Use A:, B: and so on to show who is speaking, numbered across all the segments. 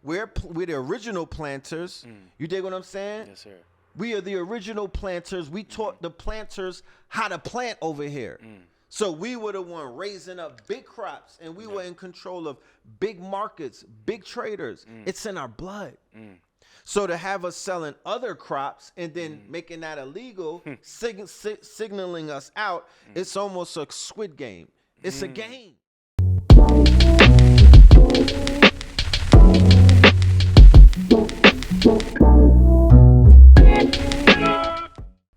A: we're the original planters. You dig what I'm saying?
B: Yes, sir.
A: We are the original planters. We taught the planters how to plant over here. So we were the one raising up big crops, and we were in control of big markets, big traders. It's in our blood. So to have us selling other crops and then making that illegal, signaling us out, it's almost a Squid Game. It's a game.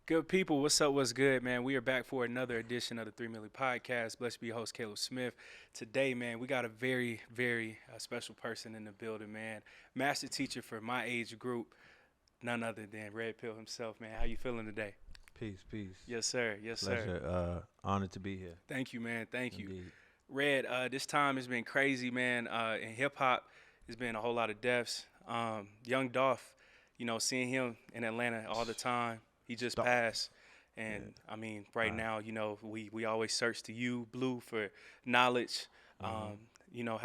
B: Good people, what's up, what's good, man? We are back for another edition of the 3MILLIE podcast. Blessed to be your host, Caleb Smith. Today, man, we got a very, very special person in the building, man. Master teacher for my age group, none other than Red Pill himself, man. How you feeling today?
A: Peace.
B: Yes, sir. Yes,
A: Pleasure.
B: sir.
A: Honored to be here.
B: Thank you, man. Thank you.
A: Indeed.
B: Red, this time has been crazy, man. In hip-hop, there's been a whole lot of deaths. Young Dolph, seeing him in Atlanta all the time. He just passed, and I mean, right now, we always search to you, Blue, for knowledge, how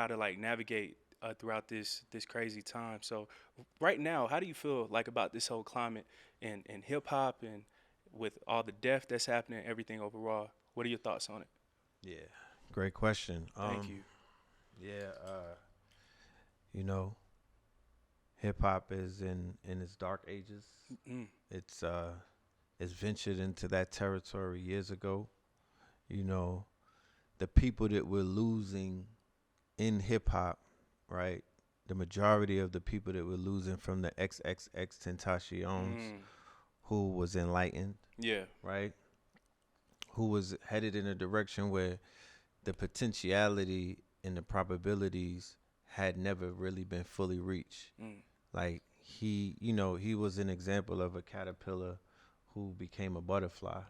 B: to like navigate throughout this crazy time. So, right now, how do you feel like about this whole climate in hip hop and with all the death that's happening, everything overall? What are your thoughts on it?
A: Yeah, great question.
B: Thank you.
A: Yeah, hip hop is in its dark ages. It's ventured into that territory years ago. The people that we're losing in hip hop, right? The majority of the people that we're losing from the XXX Tentaciones, who was enlightened, right? Who was headed in a direction where the potentiality and the probabilities had never really been fully reached. Like he was an example of a caterpillar who became a butterfly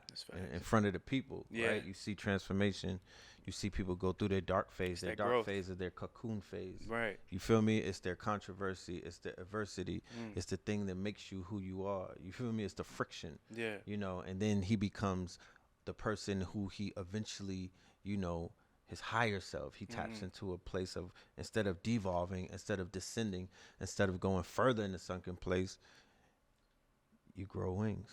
A: in front of the people, right? You see transformation. You see people go through their dark phase, their dark growth phase of their cocoon phase.
B: Right.
A: You feel me? It's their controversy. It's the adversity. It's the thing that makes you who you are. You feel me? It's the friction.
B: Yeah.
A: And then he becomes the person who he eventually, his higher self. He taps into a place of, instead of devolving, instead of descending, instead of going further in the sunken place, you grow wings,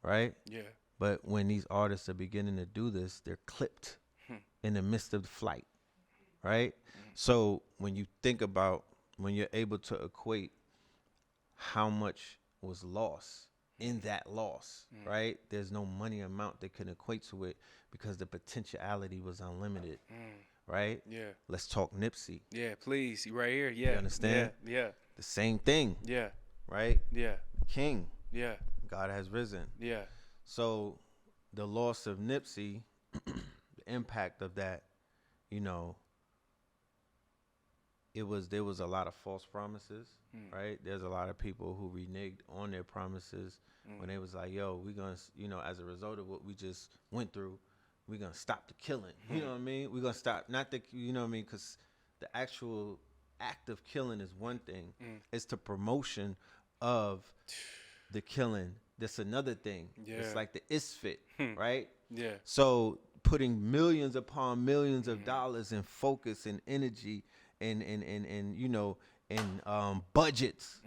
A: right?
B: Yeah.
A: But when these artists are beginning to do this, they're clipped in the midst of the flight, right? So when you think about, when you're able to equate how much was lost in that loss, right? There's no money amount that can equate to it because the potentiality was unlimited, right?
B: Yeah.
A: Let's talk Nipsey.
B: Yeah, please. You right here. Yeah.
A: You understand?
B: Yeah.
A: The same thing,
B: Yeah.
A: right?
B: Yeah.
A: King.
B: Yeah.
A: God has risen.
B: Yeah.
A: So the loss of Nipsey, the impact of that, there was a lot of false promises, right? There's a lot of people who reneged on their promises when they was like, yo, we're going to, as a result of what we just went through, we're going to stop the killing. You know what I mean? We're going to stop, not the, because the actual act of killing is one thing. It's the promotion of the killing. That's another thing.
B: Yeah.
A: It's like the isfit, right?
B: Yeah.
A: So putting millions upon millions of dollars in focus and energy and budgets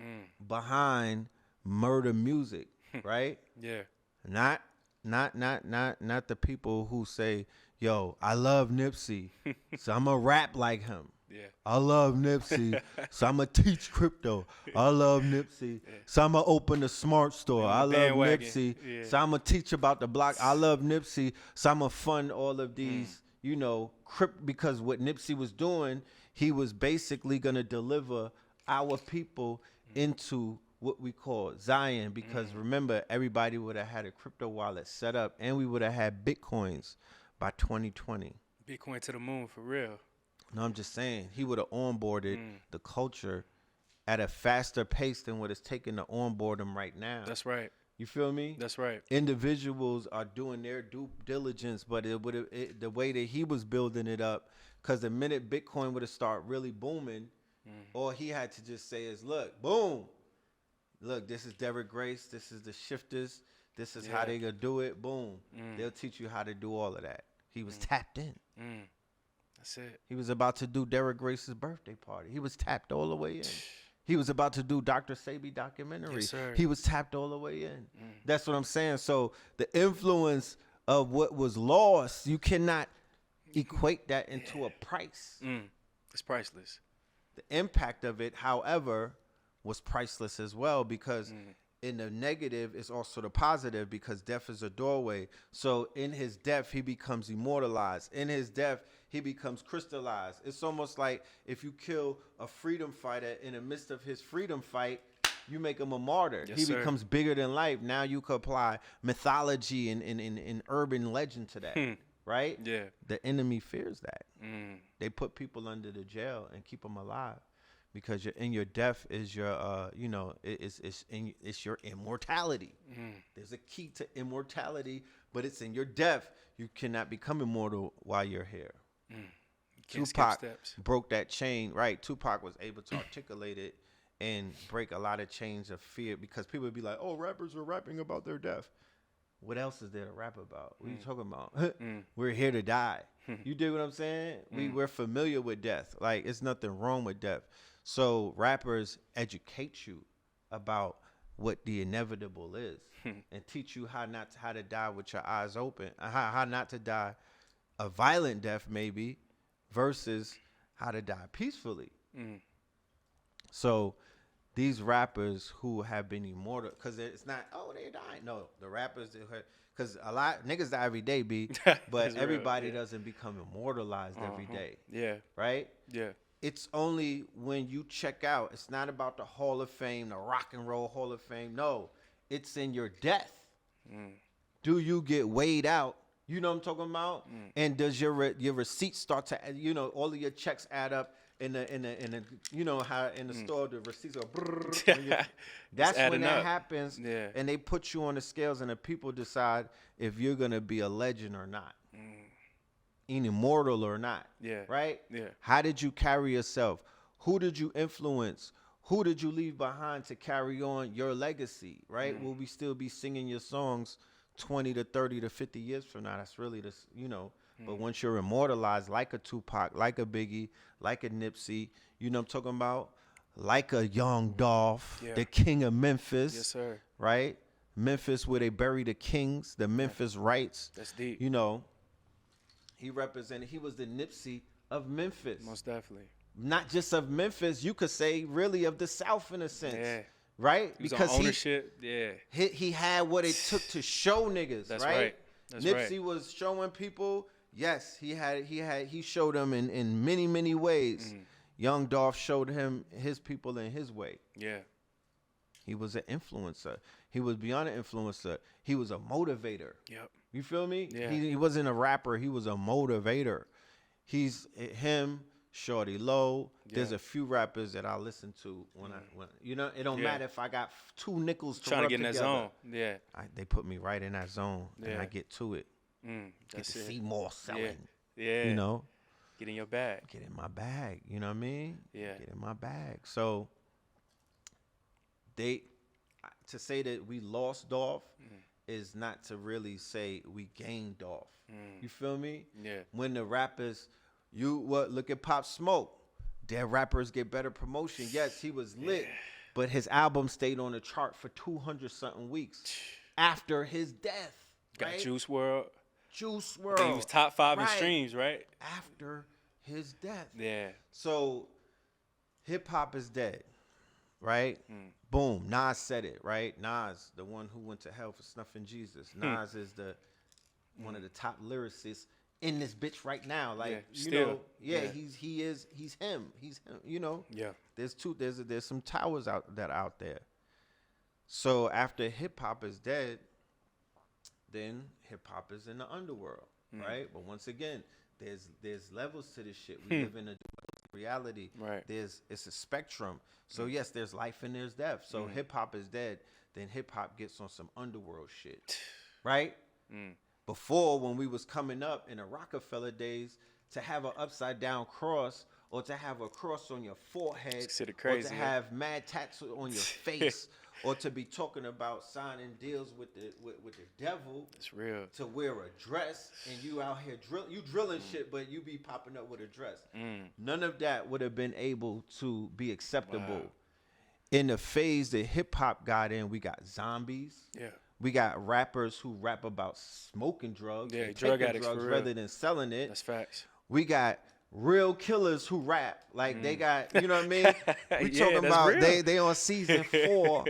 A: behind murder music, right?
B: Yeah.
A: Not the people who say, yo, I love Nipsey, so I'm gonna rap like him.
B: Yeah.
A: I love Nipsey, so I'm going to teach crypto. I love Nipsey, so I'm going to open a smart store. I love
B: bandwagon.
A: Nipsey,
B: Yeah.
A: so I'm going to teach about the block. I love Nipsey, so I'm going to fund all of these, because what Nipsey was doing, he was basically going to deliver our people into what we call Zion, because remember, everybody would have had a crypto wallet set up, and we would have had Bitcoins by 2020.
B: Bitcoin to the moon, for real.
A: No, I'm just saying, he would have onboarded the culture at a faster pace than what it's taking to onboard them right now.
B: That's right.
A: You feel me?
B: That's right.
A: Individuals are doing their due diligence, but the way that he was building it up, because the minute Bitcoin would have started really booming, all he had to just say is, look, boom. Look, this is Derek Grace. This is the shifters. This is how they going to do it. Boom. They'll teach you how to do all of that. He was tapped in.
B: That's it.
A: He was about to do Derek Grace's birthday party. He was tapped all the way in. He was about to do Dr. Sebi documentary.
B: Yes, sir.
A: He was tapped all the way in. That's what I'm saying. So the influence of what was lost, you cannot equate that into a price.
B: It's priceless.
A: The impact of it, however, was priceless as well, because in the negative is also the positive, because death is a doorway. So in his death, he becomes immortalized. In his death, he becomes crystallized. It's almost like if you kill a freedom fighter in the midst of his freedom fight, you make him a martyr.
B: Yes,
A: he
B: sir.
A: becomes bigger than life. Now you could apply mythology and urban legend to that, right?
B: Yeah.
A: The enemy fears that. They put people under the jail and keep them alive, because in your death is your, it's your immortality. There's a key to immortality, but it's in your death. You cannot become immortal while you're here. Tupac broke that chain, right? Tupac was able to articulate it and break a lot of chains of fear, because people would be like, oh, rappers are rapping about their death. What else is there to rap about? What are you talking about? We're here to die. You dig what I'm saying? We're familiar with death. Like, it's nothing wrong with death. So rappers educate you about what the inevitable is and teach you how to die with your eyes open, how not to die a violent death maybe, versus how to die peacefully. So these rappers who have been immortal, because it's not, oh, they died. No, the rappers, because a lot niggas die every day, but everybody doesn't become immortalized every day.
B: Yeah.
A: Right?
B: Yeah.
A: It's only when you check out. It's not about the Hall of Fame, the Rock and Roll Hall of Fame. No, it's in your death. Do you get weighed out? You know what I'm talking about? And does your receipts start to, all of your checks add up in the you know how in the store the receipts are that's when that happens. Yeah. And they put you on the scales and the people decide if you're gonna be a legend or not. Immortal or not. Yeah. Right? Yeah. How did you carry yourself? Who did you influence? Who did you leave behind to carry on your legacy? Right? Will we still be singing your songs 20 to 30 to 50 years from now? That's really this, But once you're immortalized, like a Tupac, like a Biggie, like a Nipsey, you know what I'm talking about? Like a Young Dolph, the king of Memphis.
B: Yes, sir.
A: Right? Memphis, where they bury the kings, the Memphis rights.
B: That's deep.
A: He was the Nipsey of Memphis.
B: Most definitely.
A: Not just of Memphis, you could say really of the South in a sense. Yeah. Right?
B: Because ownership,
A: he had what it took to show niggas. That's right. That's Nipsey was showing people. Yes, he showed them in many, many ways. Young Dolph showed him his people in his way. Yeah. He was an influencer. He was beyond an influencer. He was a motivator. Yep. You feel me? Yeah. He wasn't a rapper. He was a motivator. He's him, Shorty Low. Yeah. There's a few rappers that I listen to when it don't matter if I got 2 nickels to rub together. Trying to get in that zone. Yeah. They put me right in that zone and I get to it. Get to see more selling. Yeah.
B: Get in your bag.
A: Get in my bag. You know what I mean?
B: Yeah.
A: Get in my bag. So to say that we lost Dolph is not to really say we gained Dolph. You feel me? Yeah. When the rappers, look at Pop Smoke. Their rappers get better promotion. Yes, he was lit, but his album stayed on the chart for 200 something weeks after his death.
B: Got right? Juice WRLD.
A: Juice WRLD.
B: And he was top 5 in streams, right?
A: After his death.
B: Yeah.
A: So hip hop is dead, right? Boom. Nas said it, right? Nas, the one who went to hell for snuffing Jesus. Nas is one of the top lyricists in this bitch right now. Like, he's him. He's him. Yeah. There's some towers out there. So after hip hop is dead, then hip hop is in the underworld, right? But once again, there's levels to this shit. We live in a reality. Right. It's a spectrum. So yes, there's life and there's death. So hip hop is dead, then hip hop gets on some underworld shit. Right? Before, when we was coming up in the Rockefeller days, to have an upside down cross or to have a cross on your forehead or to have mad tats on your face or to be talking about signing deals with the devil.
B: It's real.
A: To wear a dress and you out here drilling shit, but you be popping up with a dress. None of that would have been able to be acceptable in the phase that hip hop got in, we got zombies.
B: Yeah.
A: We got rappers who rap about smoking drugs,
B: Yeah,
A: and
B: drug
A: taking
B: addicts
A: drugs
B: for real.
A: rather than selling it.
B: That's facts.
A: We got real killers who rap. Like they got, you know what I mean? We talking about
B: real.
A: they on season 4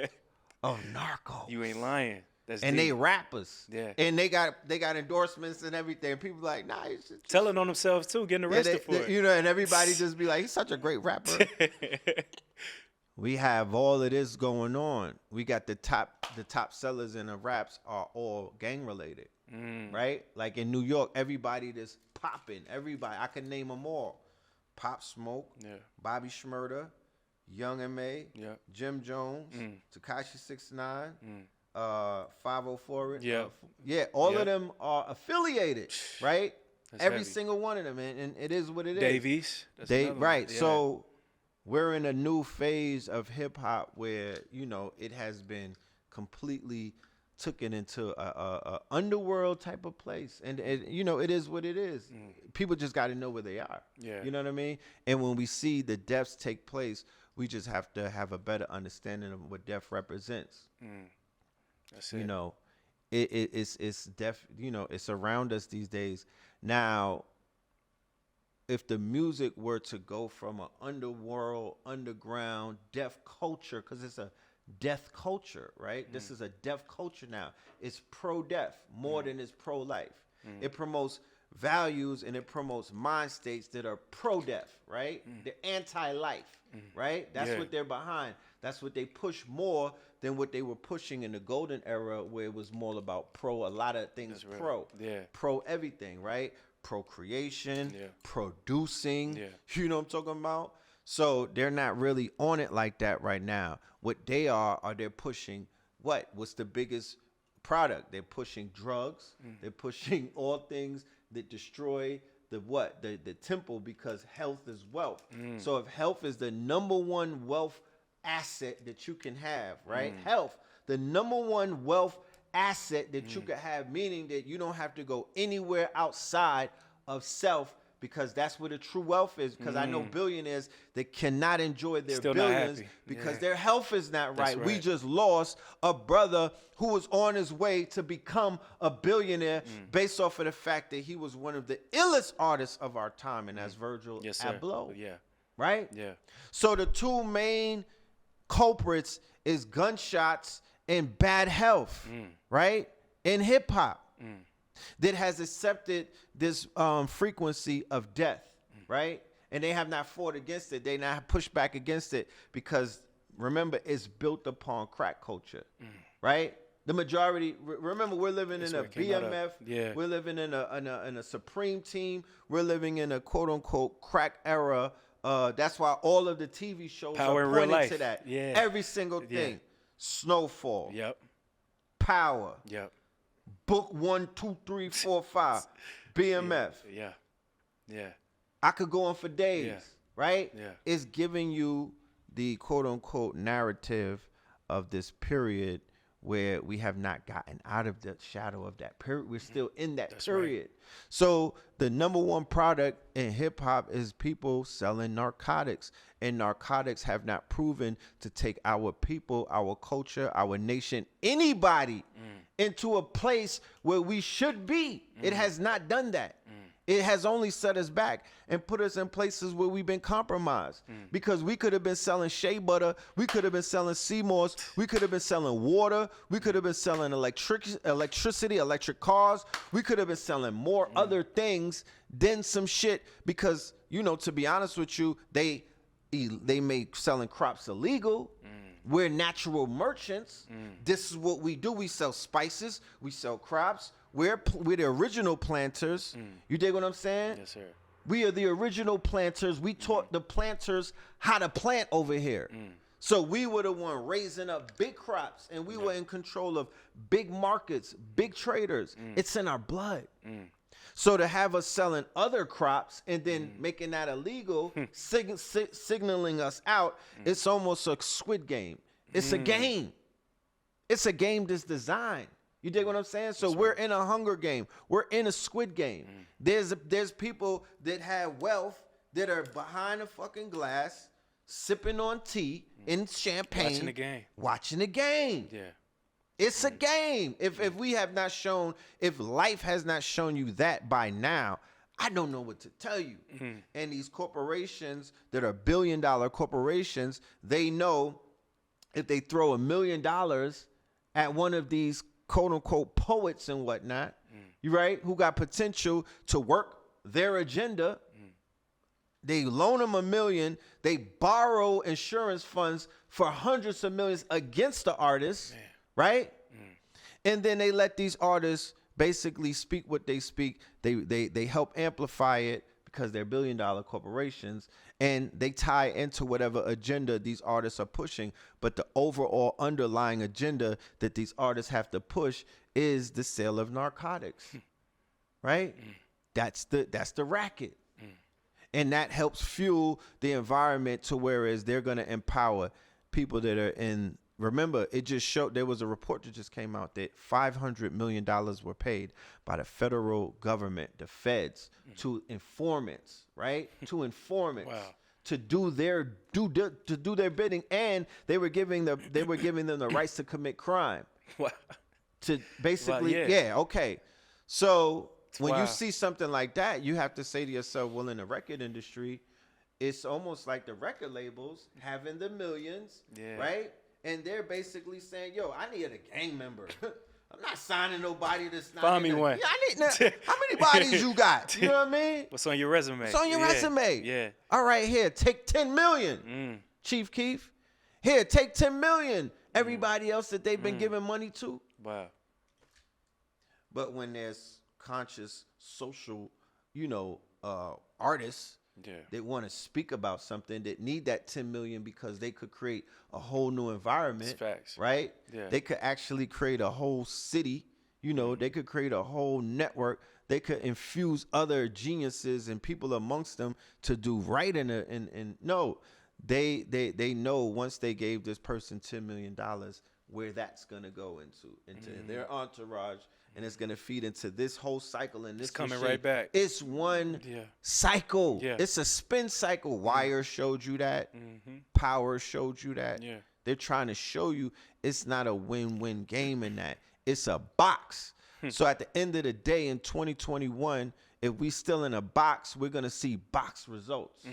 A: of Narcos.
B: You ain't lying. That's
A: and
B: deep.
A: they rappers.
B: Yeah.
A: And they got endorsements and everything. People like, nah, it's just
B: telling on themselves too, getting arrested for it.
A: You know, and everybody just be like, he's such a great rapper. We have all of this going on. We got the top sellers in the raps are all gang related, right? Like in New York, everybody that's popping. Everybody, I can name them all: Pop Smoke, Bobby Shmurda, Young M.A., Jim Jones, Tekashi 6ix9ine, 504. All of them are affiliated, right?
B: That's
A: Every
B: heavy.
A: single one of them, and it is what it is.
B: Davies,
A: right? Yeah. So we're in a new phase of hip hop where, you know, it has been completely taken into a underworld type of place, and you know, it is what it is. People just got to know where they are. Yeah, you know what I mean. And when we see the deaths take place, we just have to have a better understanding of what death represents. That's it. You know, it's death. You know, it's around us these days. Now, if the music were to go from an underworld, underground, deaf culture, because it's a death culture, right? This is a deaf culture now. It's pro-death more than it's pro-life. It promotes values and it promotes mind states that are pro-death, right? They're anti-life, right? That's what they're behind. That's what they push more than what they were pushing in the golden era, where it was more about pro, a lot of things pro. Pro everything, right? Procreation, producing, you know what I'm talking about? So they're not really on it like that right now. What they are they're pushing what's the biggest product? They're pushing drugs. They're pushing all things that destroy the temple, because health is wealth. So if health is the number one wealth asset that you can have, right? Health, the number one wealth asset that you could have, meaning that you don't have to go anywhere outside of self, because that's where the true wealth is. Because I know billionaires that cannot enjoy their billions because their health is not right. We just lost a brother who was on his way to become a billionaire based off of the fact that he was one of the illest artists of our time, and that's Virgil Abloh. Right? Yeah. So the two main culprits is gunshots and bad health, right? In hip hop, that has accepted this frequency of death, right? And they have not fought against it. They not pushed back against it, because remember, it's built upon crack culture, right? The majority. Remember, we're living in a BMF. We're living in a Supreme Team. We're living in a quote unquote crack era. That's why all of the TV shows are pointing to that. Every single thing. Snowfall. Power. Book 1, 2, 3, 4, 5. BMF. I could go on for days, right? It's giving you the quote unquote narrative of this period where we have not gotten out of the shadow of that period. We're still in that period. So the number one product in hip hop is people selling narcotics, and narcotics have not proven to take our people, our culture, our nation, anybody into a place where we should be. It has not done that. It has only set us back and put us in places where we've been compromised, because we could have been selling shea butter. We could have been selling sea moss. We could have been selling water. We could have been selling electricity, electric cars. We could have been selling more other things than some shit, because, you know, to be honest with you, they make selling crops illegal. We're natural merchants. This is what we do. We sell spices. We sell crops. We're the original planters. You dig what I'm saying? Yes, sir. We are the original planters. We taught the planters how to plant over here. So we were the one raising up big crops, and we were in control of big markets, big traders. It's in our blood. So to have us selling other crops and then making that illegal, signaling us out, it's almost a Squid Game. It's a game. It's a game that's designed. You dig what I'm saying? So we're in a Hunger Game. We're in a Squid Game. There's people that have wealth that are behind a fucking glass, sipping on tea and champagne.
B: Watching the game.
A: Yeah. It's a game. If we have not shown, if life has not shown you that by now, I don't know what to tell you. And these corporations that are billion-dollar corporations, they know if they throw $1 million at one of these quote-unquote poets and whatnot, you right, who got potential to work their agenda, they loan them $1 million, they borrow insurance funds for hundreds of millions against the artists, right? And then they let these artists basically speak what they speak. They help amplify it because they're billion-dollar corporations, and they tie into whatever agenda these artists are pushing. But the overall underlying agenda that these artists have to push is the sale of narcotics, right? That's the racket. And that helps fuel the environment to whereas they're going to empower people that are in. Remember, it just showed, there was a report that just came out that $500 million were paid by the federal government, the feds, to informants, right? To informants. Wow. To do their bidding, and they were giving them the rights to commit crime. Wow. To basically, okay. So when you see something like that, you have to say to yourself, well, in the record industry, it's almost like the record labels having the millions, right? And they're basically saying, yo, I need a gang member. I'm not signing nobody that's not.
B: Find me one.
A: Yeah, I need, how many bodies you got? You know what I mean?
B: What's on your resume?
A: What's on your resume?
B: Yeah.
A: All right, here, take 10 million, Chief Keef. Here, take 10 million. Everybody else that they've been giving money to.
B: Wow.
A: But when there's conscious social, artists, they want to speak about something that need that 10 million because they could create a whole new environment, right? Yeah. They could actually create a whole city, they could create a whole network. They could infuse other geniuses and people amongst them to do right they know once they gave this person $10 million where that's going to go into their entourage. And it's going to feed into this whole cycle. And this
B: it's coming right back.
A: It's one cycle. Yeah. It's a spin cycle. Wire showed you that. Power showed you that. Yeah. They're trying to show you it's not a win-win game in that. It's a box. So at the end of the day in 2021, if we still in a box, we're going to see box results.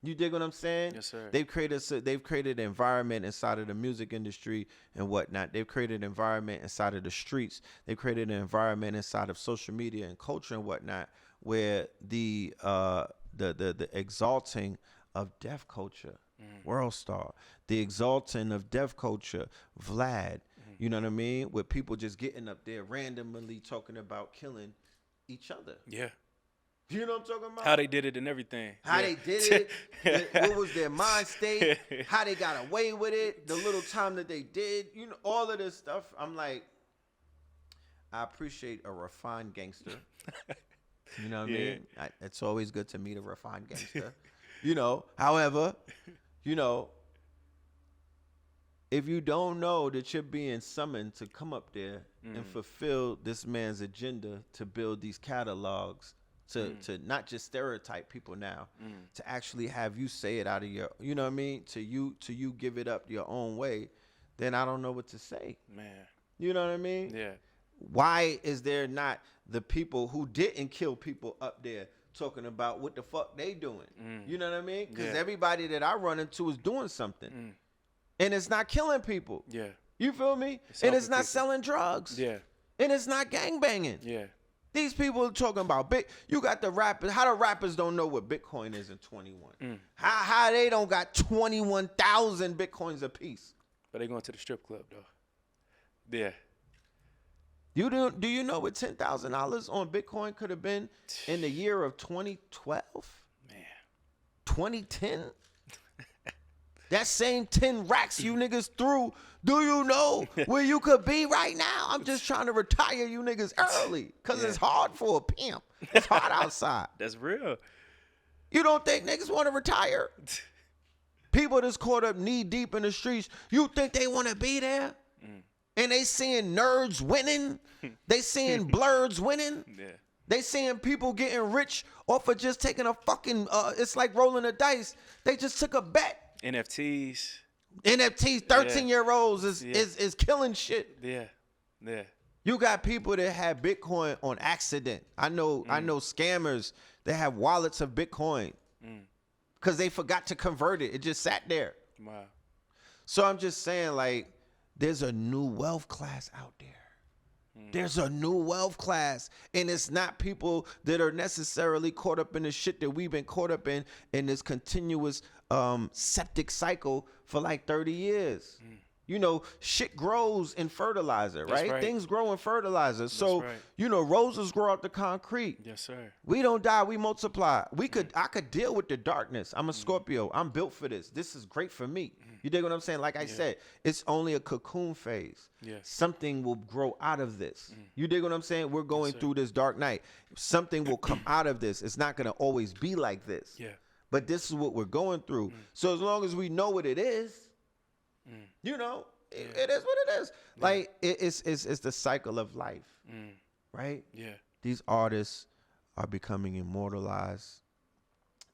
A: You dig what I'm saying?
B: Yes, sir.
A: They've created an environment inside of the music industry and whatnot. They've created an environment inside of the streets. They've created an environment inside of social media and culture and whatnot, where the exalting of deaf culture, World Star, the exalting of deaf culture, Vlad. You know what I mean? With people just getting up there randomly talking about killing each other.
B: Yeah.
A: You know what I'm talking about?
B: How they did it and everything.
A: How they did it. What was their mind state. How they got away with it. The little time that they did. All of this stuff. I'm like, I appreciate a refined gangster. You know what I mean? It's always good to meet a refined gangster. However, if you don't know that you're being summoned to come up there and fulfill this man's agenda to build these catalogs, to not just stereotype people now, to actually have you say it out of your, you know what I mean? To you give it up your own way, then I don't know what to say. Man. You know what I mean?
B: Yeah.
A: Why is there not the people who didn't kill people up there talking about what the fuck they doing? You know what I mean? Because everybody that I run into is doing something. And it's not killing people. Yeah. You feel me? And it's not selling drugs. Yeah. And it's not gangbanging. Yeah. These people are talking about you got the rappers. How the rappers don't know what Bitcoin is in 21? How they don't got 21,000 Bitcoins a piece?
B: But they going to the strip club though. Yeah.
A: Do you know what $10,000 on Bitcoin could have been in the year of 2012? Man. 2010? That same 10 racks you niggas threw, do you know where you could be right now? I'm just trying to retire you niggas early because it's hard for a pimp. It's hard outside.
B: That's real.
A: You don't think niggas want to retire? People that's caught up knee deep in the streets, you think they want to be there? And they seeing nerds winning. They seeing blurs winning. Yeah. They seeing people getting rich off of just taking a fucking, it's like rolling the dice. They just took a bet.
B: NFTs.
A: NFTs, 13-year-olds is killing shit.
B: Yeah. Yeah.
A: You got people that have Bitcoin on accident. I know scammers that have wallets of Bitcoin because they forgot to convert it. It just sat there.
B: Wow.
A: So I'm just saying, like, there's a new wealth class out there. There's a new wealth class, and it's not people that are necessarily caught up in the shit that we've been caught up in this continuous septic cycle for like 30 years. You know, shit grows in fertilizer, right? Things grow in fertilizer. So, you know, roses grow out the concrete.
B: Yes, sir.
A: We don't die, we multiply. I could deal with the darkness. I'm a Scorpio. I'm built for this. This is great for me. You dig what I'm saying? Like I said, it's only a cocoon phase. Something will grow out of this. You dig what I'm saying? We're going through this dark night. Something will come out of this. It's not going to always be like this.
B: Yeah.
A: But this is what we're going through. So as long as we know what it is, you know, it is what it is. Like it's the cycle of life, right?
B: Yeah.
A: These artists are becoming immortalized.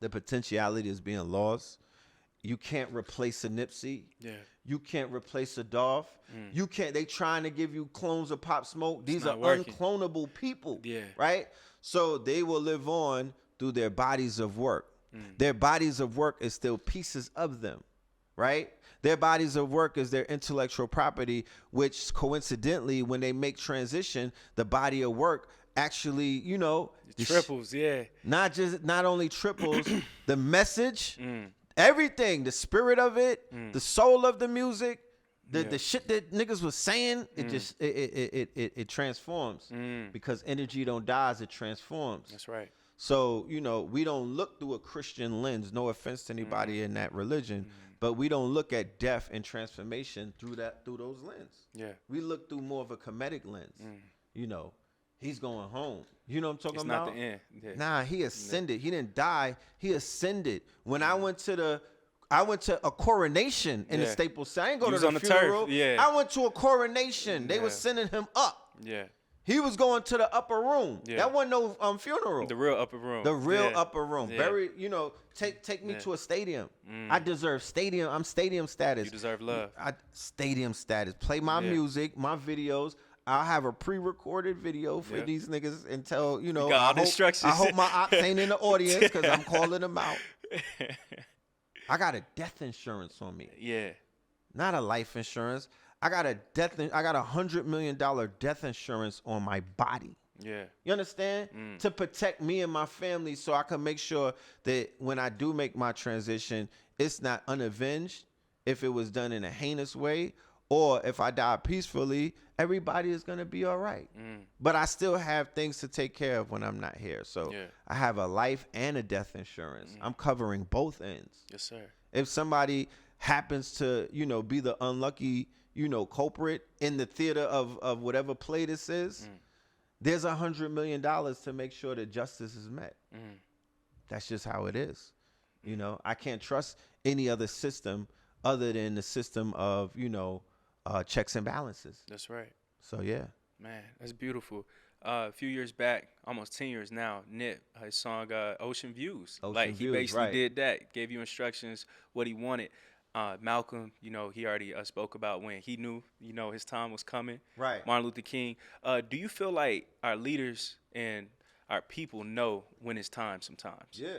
A: The potentiality is being lost. You can't replace a Nipsey.
B: Yeah.
A: You can't replace a Dolph. You can't. They trying to give you clones of Pop Smoke. These are unclonable people.
B: Yeah.
A: Right. So they will live on through their bodies of work. Their bodies of work is still pieces of them. Right. Their bodies of work is their intellectual property, which coincidentally, when they make transition, the body of work actually, you know,
B: triples.
A: Not only triples, the message, everything, the spirit of it, the soul of the music, the shit that niggas was saying, it just it transforms because energy don't die as it transforms.
B: That's right.
A: So, you know, we don't look through a Christian lens, no offense to anybody in that religion, but we don't look at death and transformation through those lenses.
B: Yeah.
A: We look through more of a comedic lens. You know, he's going home. You know what I'm talking about?
B: It's not the end. Yeah.
A: Nah, he ascended. He didn't die. He ascended. When I went to a coronation in the Staples Center. I ain't go to the funeral. I went to a coronation. They was sending him up.
B: Yeah.
A: He was going to the upper room. Yeah. That wasn't no funeral.
B: The real upper room.
A: The real upper room. Yeah. Very, you know, take me to a stadium. I deserve stadium. I'm stadium status.
B: You deserve love.
A: Stadium status. Play my music, my videos. I'll have a pre-recorded video for these niggas and tell, you know, I hope my ops ain't in the audience because I'm calling them out. I got a death insurance on me.
B: Yeah.
A: Not a life insurance. I got $100 million death insurance on my body.
B: Yeah.
A: You understand? To protect me and my family so I can make sure that when I do make my transition, it's not unavenged if it was done in a heinous way, or if I die peacefully, everybody is going to be all right. But I still have things to take care of when I'm not here. So I have a life and a death insurance. I'm covering both ends.
B: Yes, sir.
A: If somebody happens to, you know, be the unlucky, you know, culprit in the theater of whatever play this is, there's $100 million to make sure that justice is met. That's just how it is. You know, I can't trust any other system other than the system of, you know, checks and balances.
B: That's right.
A: So, yeah.
B: Man, that's beautiful. A few years back, almost 10 years now, Nip, his song Ocean Views. He basically did that, gave you instructions, what he wanted. Malcolm, you know, he already spoke about when he knew, you know, his time was coming.
A: Right.
B: Martin Luther King. Do you feel like our leaders and our people know when it's time sometimes?
A: Yeah.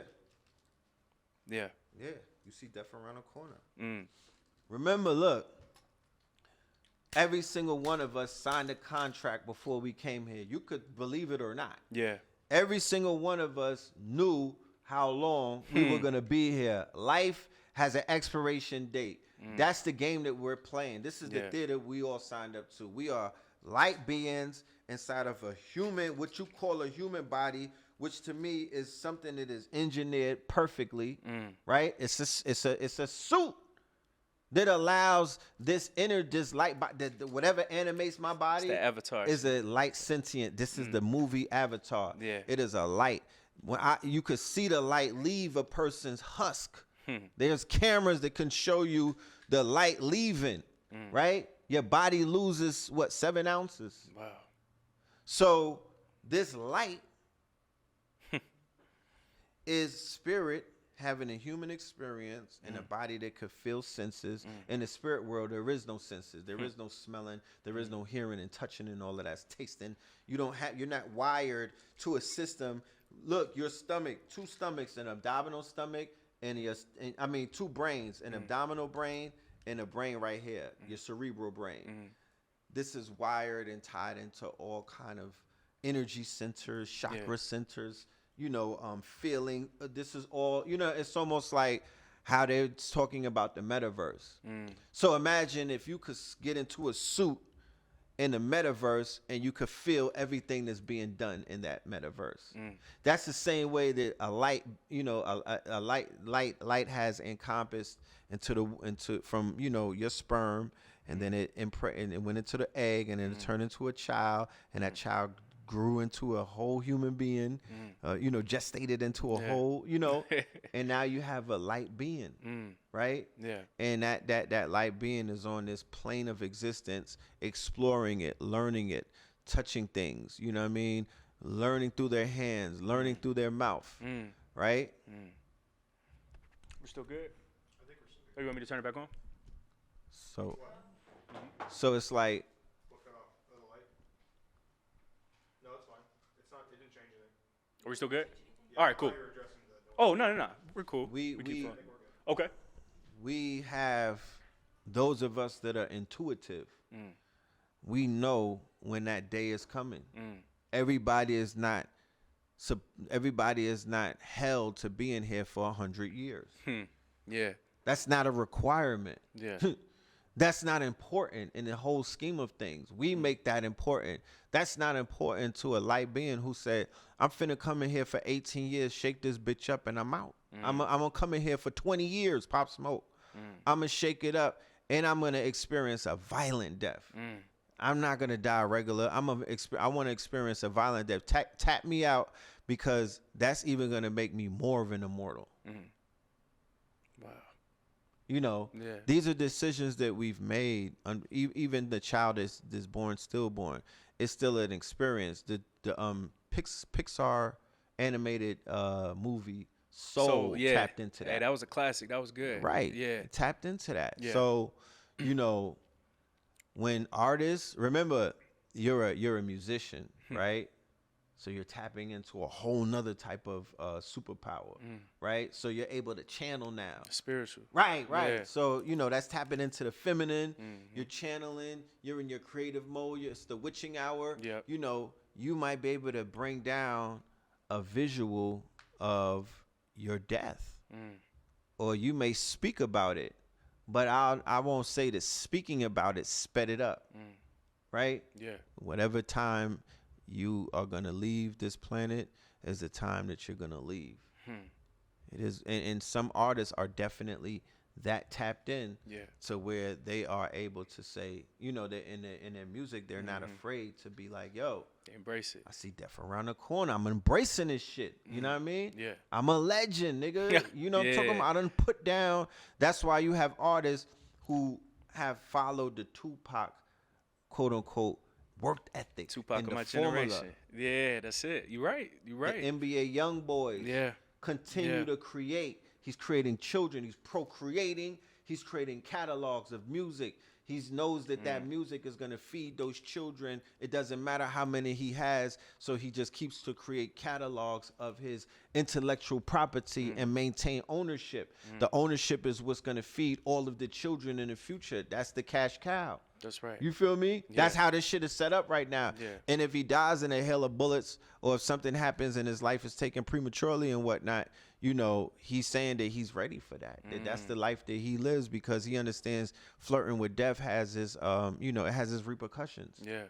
B: Yeah.
A: Yeah. You see death around the corner. Remember, look, every single one of us signed a contract before we came here. You could believe it or not.
B: Yeah.
A: Every single one of us knew how long we were going to be here. Life has an expiration date. That's the game that we're playing. This is the theater we all signed up to. We are light beings inside of a human, what you call a human body, which to me is something that is engineered perfectly, right? It's a suit that allows this light, whatever animates my body,
B: it's the avatar,
A: is a light sentient. This is the movie Avatar.
B: Yeah.
A: It is a light. When you could see the light leave a person's husk. There's cameras that can show you the light leaving, right? Your body loses, 7 ounces?
B: Wow.
A: So this light is spirit having a human experience in a body that could feel senses. In the spirit world, there is no senses. There is no smelling. There is no hearing and touching and all of that's tasting. You're not wired to a system. Look, your stomach, 2 stomachs, an abdominal stomach, and 2 brains, an abdominal brain and a brain right here, your cerebral brain. This is wired and tied into all kind of energy centers, chakra centers, feeling. This is all, it's almost like how they're talking about the metaverse. So imagine if you could get into a suit in the metaverse and you could feel everything that's being done in that metaverse. That's the same way that a light, a light has encompassed from your sperm, and then it went into the egg, and then it turned into a child, and that child grew into a whole human being, gestated into a whole, and now you have a light being, right? Yeah. And that light being is on this plane of existence, exploring it, learning it, touching things, you know what I mean? Learning through their hands, learning through their mouth, right?
B: We're still good? I think we're still good. Oh, you want me to turn it back on?
A: So it's like,
B: are we still good? All right, cool. Oh, no. We're cool. Okay.
A: We have those of us that are intuitive. We know when that day is coming. Everybody is not held to being here for 100 years.
B: Yeah.
A: That's not a requirement.
B: Yeah.
A: That's not important in the whole scheme of things. We make that important. That's not important to a light being who said, I'm finna come in here for 18 years, shake this bitch up, and I'm out. I'm gonna come in here for 20 years, pop smoke. I'm gonna shake it up, and I'm gonna experience a violent death. I'm not gonna die regular. I want to experience a violent death. Tap me out, because that's even gonna make me more of an immortal.
B: Wow.
A: These are decisions that we've made. Even the child that's born, stillborn, it's still an experience. The Pixar animated movie Soul tapped into that.
B: Hey, that was a classic. That was good.
A: Right.
B: Yeah.
A: Tapped into that.
B: Yeah.
A: So, when artists, remember, you're a musician, right? So you're tapping into a whole nother type of superpower, right? So you're able to channel now.
B: Spiritual.
A: Right.
B: Yeah.
A: So, that's tapping into the feminine. You're channeling. You're in your creative mode. It's the witching hour.
B: Yep.
A: You might be able to bring down a visual of your death. Or you may speak about it, but I won't say that speaking about it sped it up, right?
B: Yeah.
A: Whatever time you are going to leave this planet is the time that you're going to leave. It is, and some artists are definitely that tapped in to where they are able to say, that in their music, they're not afraid to be like, yo,
B: they embrace it.
A: I see death around the corner. I'm embracing this shit. You know what I mean?
B: Yeah.
A: I'm a legend, nigga. You know what I'm talking about? I done put down. That's why you have artists who have followed the Tupac, quote unquote, work ethic.
B: Tupac of my generation. Yeah, that's it. You're right. The
A: NBA young boys continue to create. He's creating children. He's procreating. He's creating catalogs of music. He knows that music is going to feed those children. It doesn't matter how many he has. So he just keeps to create catalogs of his intellectual property and maintain ownership. The ownership is what's going to feed all of the children in the future. That's the cash cow.
B: That's right.
A: You feel me? Yeah. That's how this shit is set up right now.
B: Yeah.
A: And if he dies in a hail of bullets, or if something happens and his life is taken prematurely and whatnot, he's saying that he's ready for that. That's the life that he lives, because he understands flirting with death has his, it has his repercussions.
B: Yeah,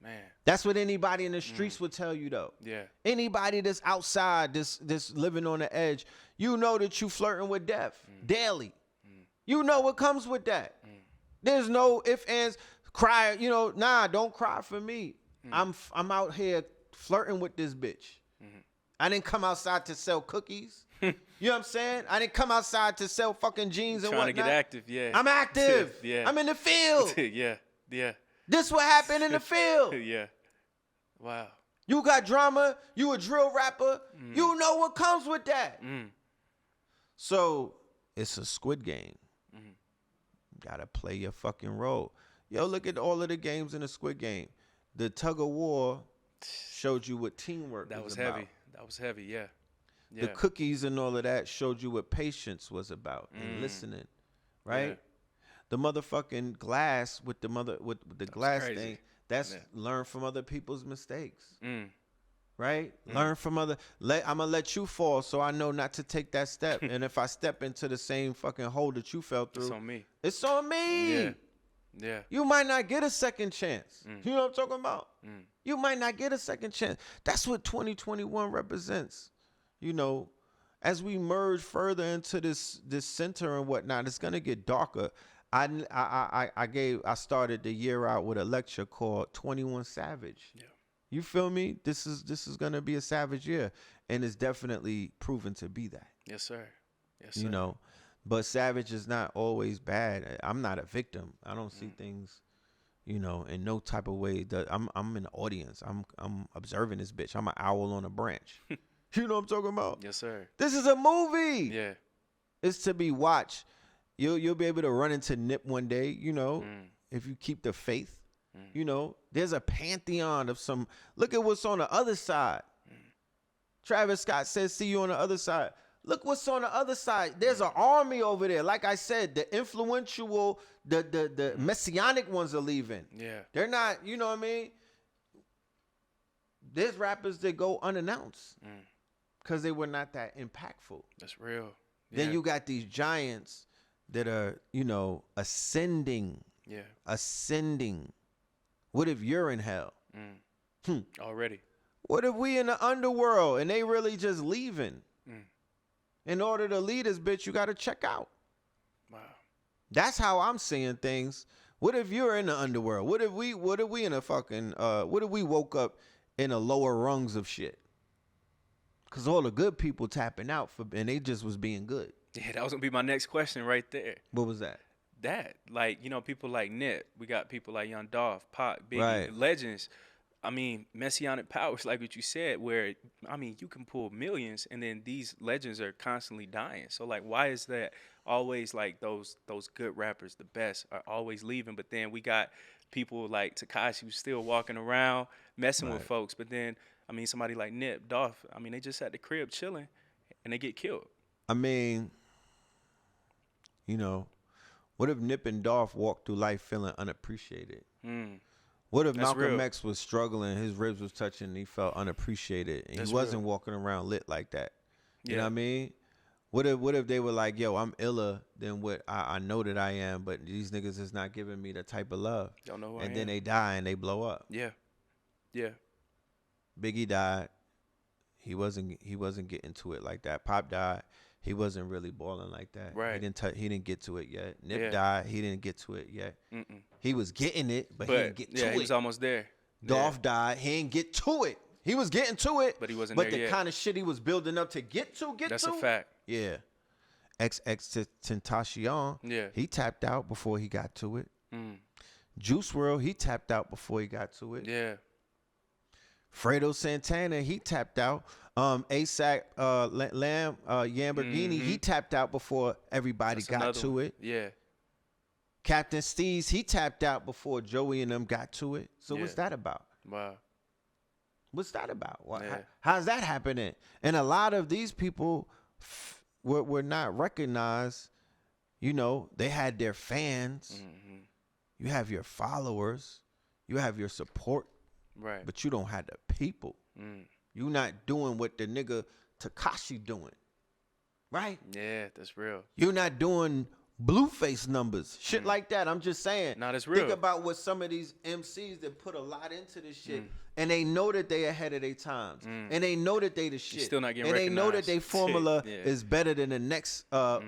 B: man.
A: That's what anybody in the streets would tell you, though.
B: Yeah.
A: Anybody that's outside, this living on the edge, that you flirting with death daily. You know what comes with that. There's no ifs, ands, cry. Don't cry for me. I'm out here flirting with this bitch. I didn't come outside to sell cookies. You know what I'm saying? I didn't come outside to sell fucking jeans and whatnot.
B: Trying to get active, yeah.
A: I'm active.
B: Yeah.
A: I'm in the field.
B: Yeah.
A: This what happened in the field.
B: Yeah. Wow.
A: You got drama. You a drill rapper. You know what comes with that. So it's a Squid Game. Gotta play your fucking role. Yo, look at all of the games in the Squid Game. The tug of war showed you what teamwork was about.
B: Heavy. That was heavy, yeah.
A: The cookies and all of that showed you what patience was about and listening, right? Yeah. The motherfucking glass with the glass crazy. Thing, that's learn from other people's mistakes. Right? Learn from I'm gonna let you fall so I know not to take that step. And if I step into the same fucking hole that you fell through,
B: it's on me.
A: It's on me.
B: Yeah.
A: You might not get a second chance. You know what I'm talking about? You might not get a second chance. That's what 2021 represents. You know, as we merge further into this center and whatnot, it's gonna get darker. I started the year out with a lecture called 21 Savage. Yeah. You feel me? This is gonna be a savage year, and it's definitely proven to be that.
B: Yes, sir. Yes, sir.
A: You know, but savage is not always bad. I'm not a victim. I don't see things, you know, in no type of way. I'm in the audience. I'm observing this bitch. I'm an owl on a branch. You know what I'm talking about?
B: Yes, sir.
A: This is a movie.
B: Yeah.
A: It's to be watched. You'll be able to run into Nip one day. You know, if you keep the faith. You know, there's a pantheon of some. Look at what's on the other side. Travis Scott says, see you on the other side. Look what's on the other side. There's an army over there. Like I said, the influential, the messianic ones are leaving.
B: Yeah.
A: They're not, you know what I mean? There's rappers that go unannounced because they were not that impactful.
B: That's real.
A: Yeah. Then you got these giants that are, you know, ascending.
B: Yeah.
A: Ascending. What if you're in hell?
B: Already.
A: What if we in the underworld and they really just leaving? In order to lead us, bitch, you got to check out.
B: Wow.
A: That's how I'm seeing things. What if you're in the underworld? What if we in a fucking, what if we woke up in the lower rungs of shit? Because all the good people tapping out and they just was being good.
B: Yeah, that was going to be my next question right there.
A: What was that?
B: That, like, you know, people like Nip, we got people like Young Dolph, Pac, Biggie,
A: right.
B: Legends. I mean, messianic powers, like what you said, where, I mean, you can pull millions and then these legends are constantly dying. So, like, why is that always, like, those good rappers, the best, are always leaving? But then we got people like Tekashi who's still walking around messing with folks. But then, I mean, somebody like Nip, Dolph, I mean, they just at the crib chilling and they get killed.
A: I mean, you know, what if Nip and Dolph walked through life feeling unappreciated? What if Malcolm X was struggling, his ribs was touching, and he felt unappreciated, and he wasn't walking around lit like that? You know what I mean? What if they were like, yo, I'm iller than what I know that I am, but these niggas is not giving me the type of love.
B: Don't know who
A: and then they die and they blow up.
B: Yeah. Yeah.
A: Biggie died. He wasn't getting to it like that. Pop died. He wasn't really balling like that.
B: Right.
A: He didn't get to it yet. Nip died. He didn't get to it yet. He was getting it, but he didn't get to it.
B: Yeah, he was almost there.
A: Dolph died. He didn't get to it. He was getting to it,
B: but he wasn't
A: there
B: yet.
A: But the kind of shit he was building up to get to.
B: That's a fact.
A: Yeah. XXXTentacion.
B: Yeah.
A: He tapped out before he got to it. Juice WRLD, he tapped out before he got to it.
B: Yeah.
A: Fredo Santana, he tapped out. ASAP Lamborghini, he tapped out before everybody got to it.
B: Yeah.
A: Captain Steez, he tapped out before Joey and them got to it. So what's that about?
B: Wow.
A: What's that about? How's that happening? And a lot of these people were not recognized. You know, they had their fans. You have your followers. You have your support.
B: Right.
A: But you don't have the people. You not doing what the nigga Tekashi doing. Right?
B: Yeah, that's real.
A: You're not doing Blueface numbers. Shit like that. I'm just saying.
B: No, that's real.
A: Think about what some of these MCs that put a lot into this shit. And they know that they ahead of their times. And they know that they the shit.
B: You're still not getting
A: and
B: recognized.
A: They know that their formula is better than the next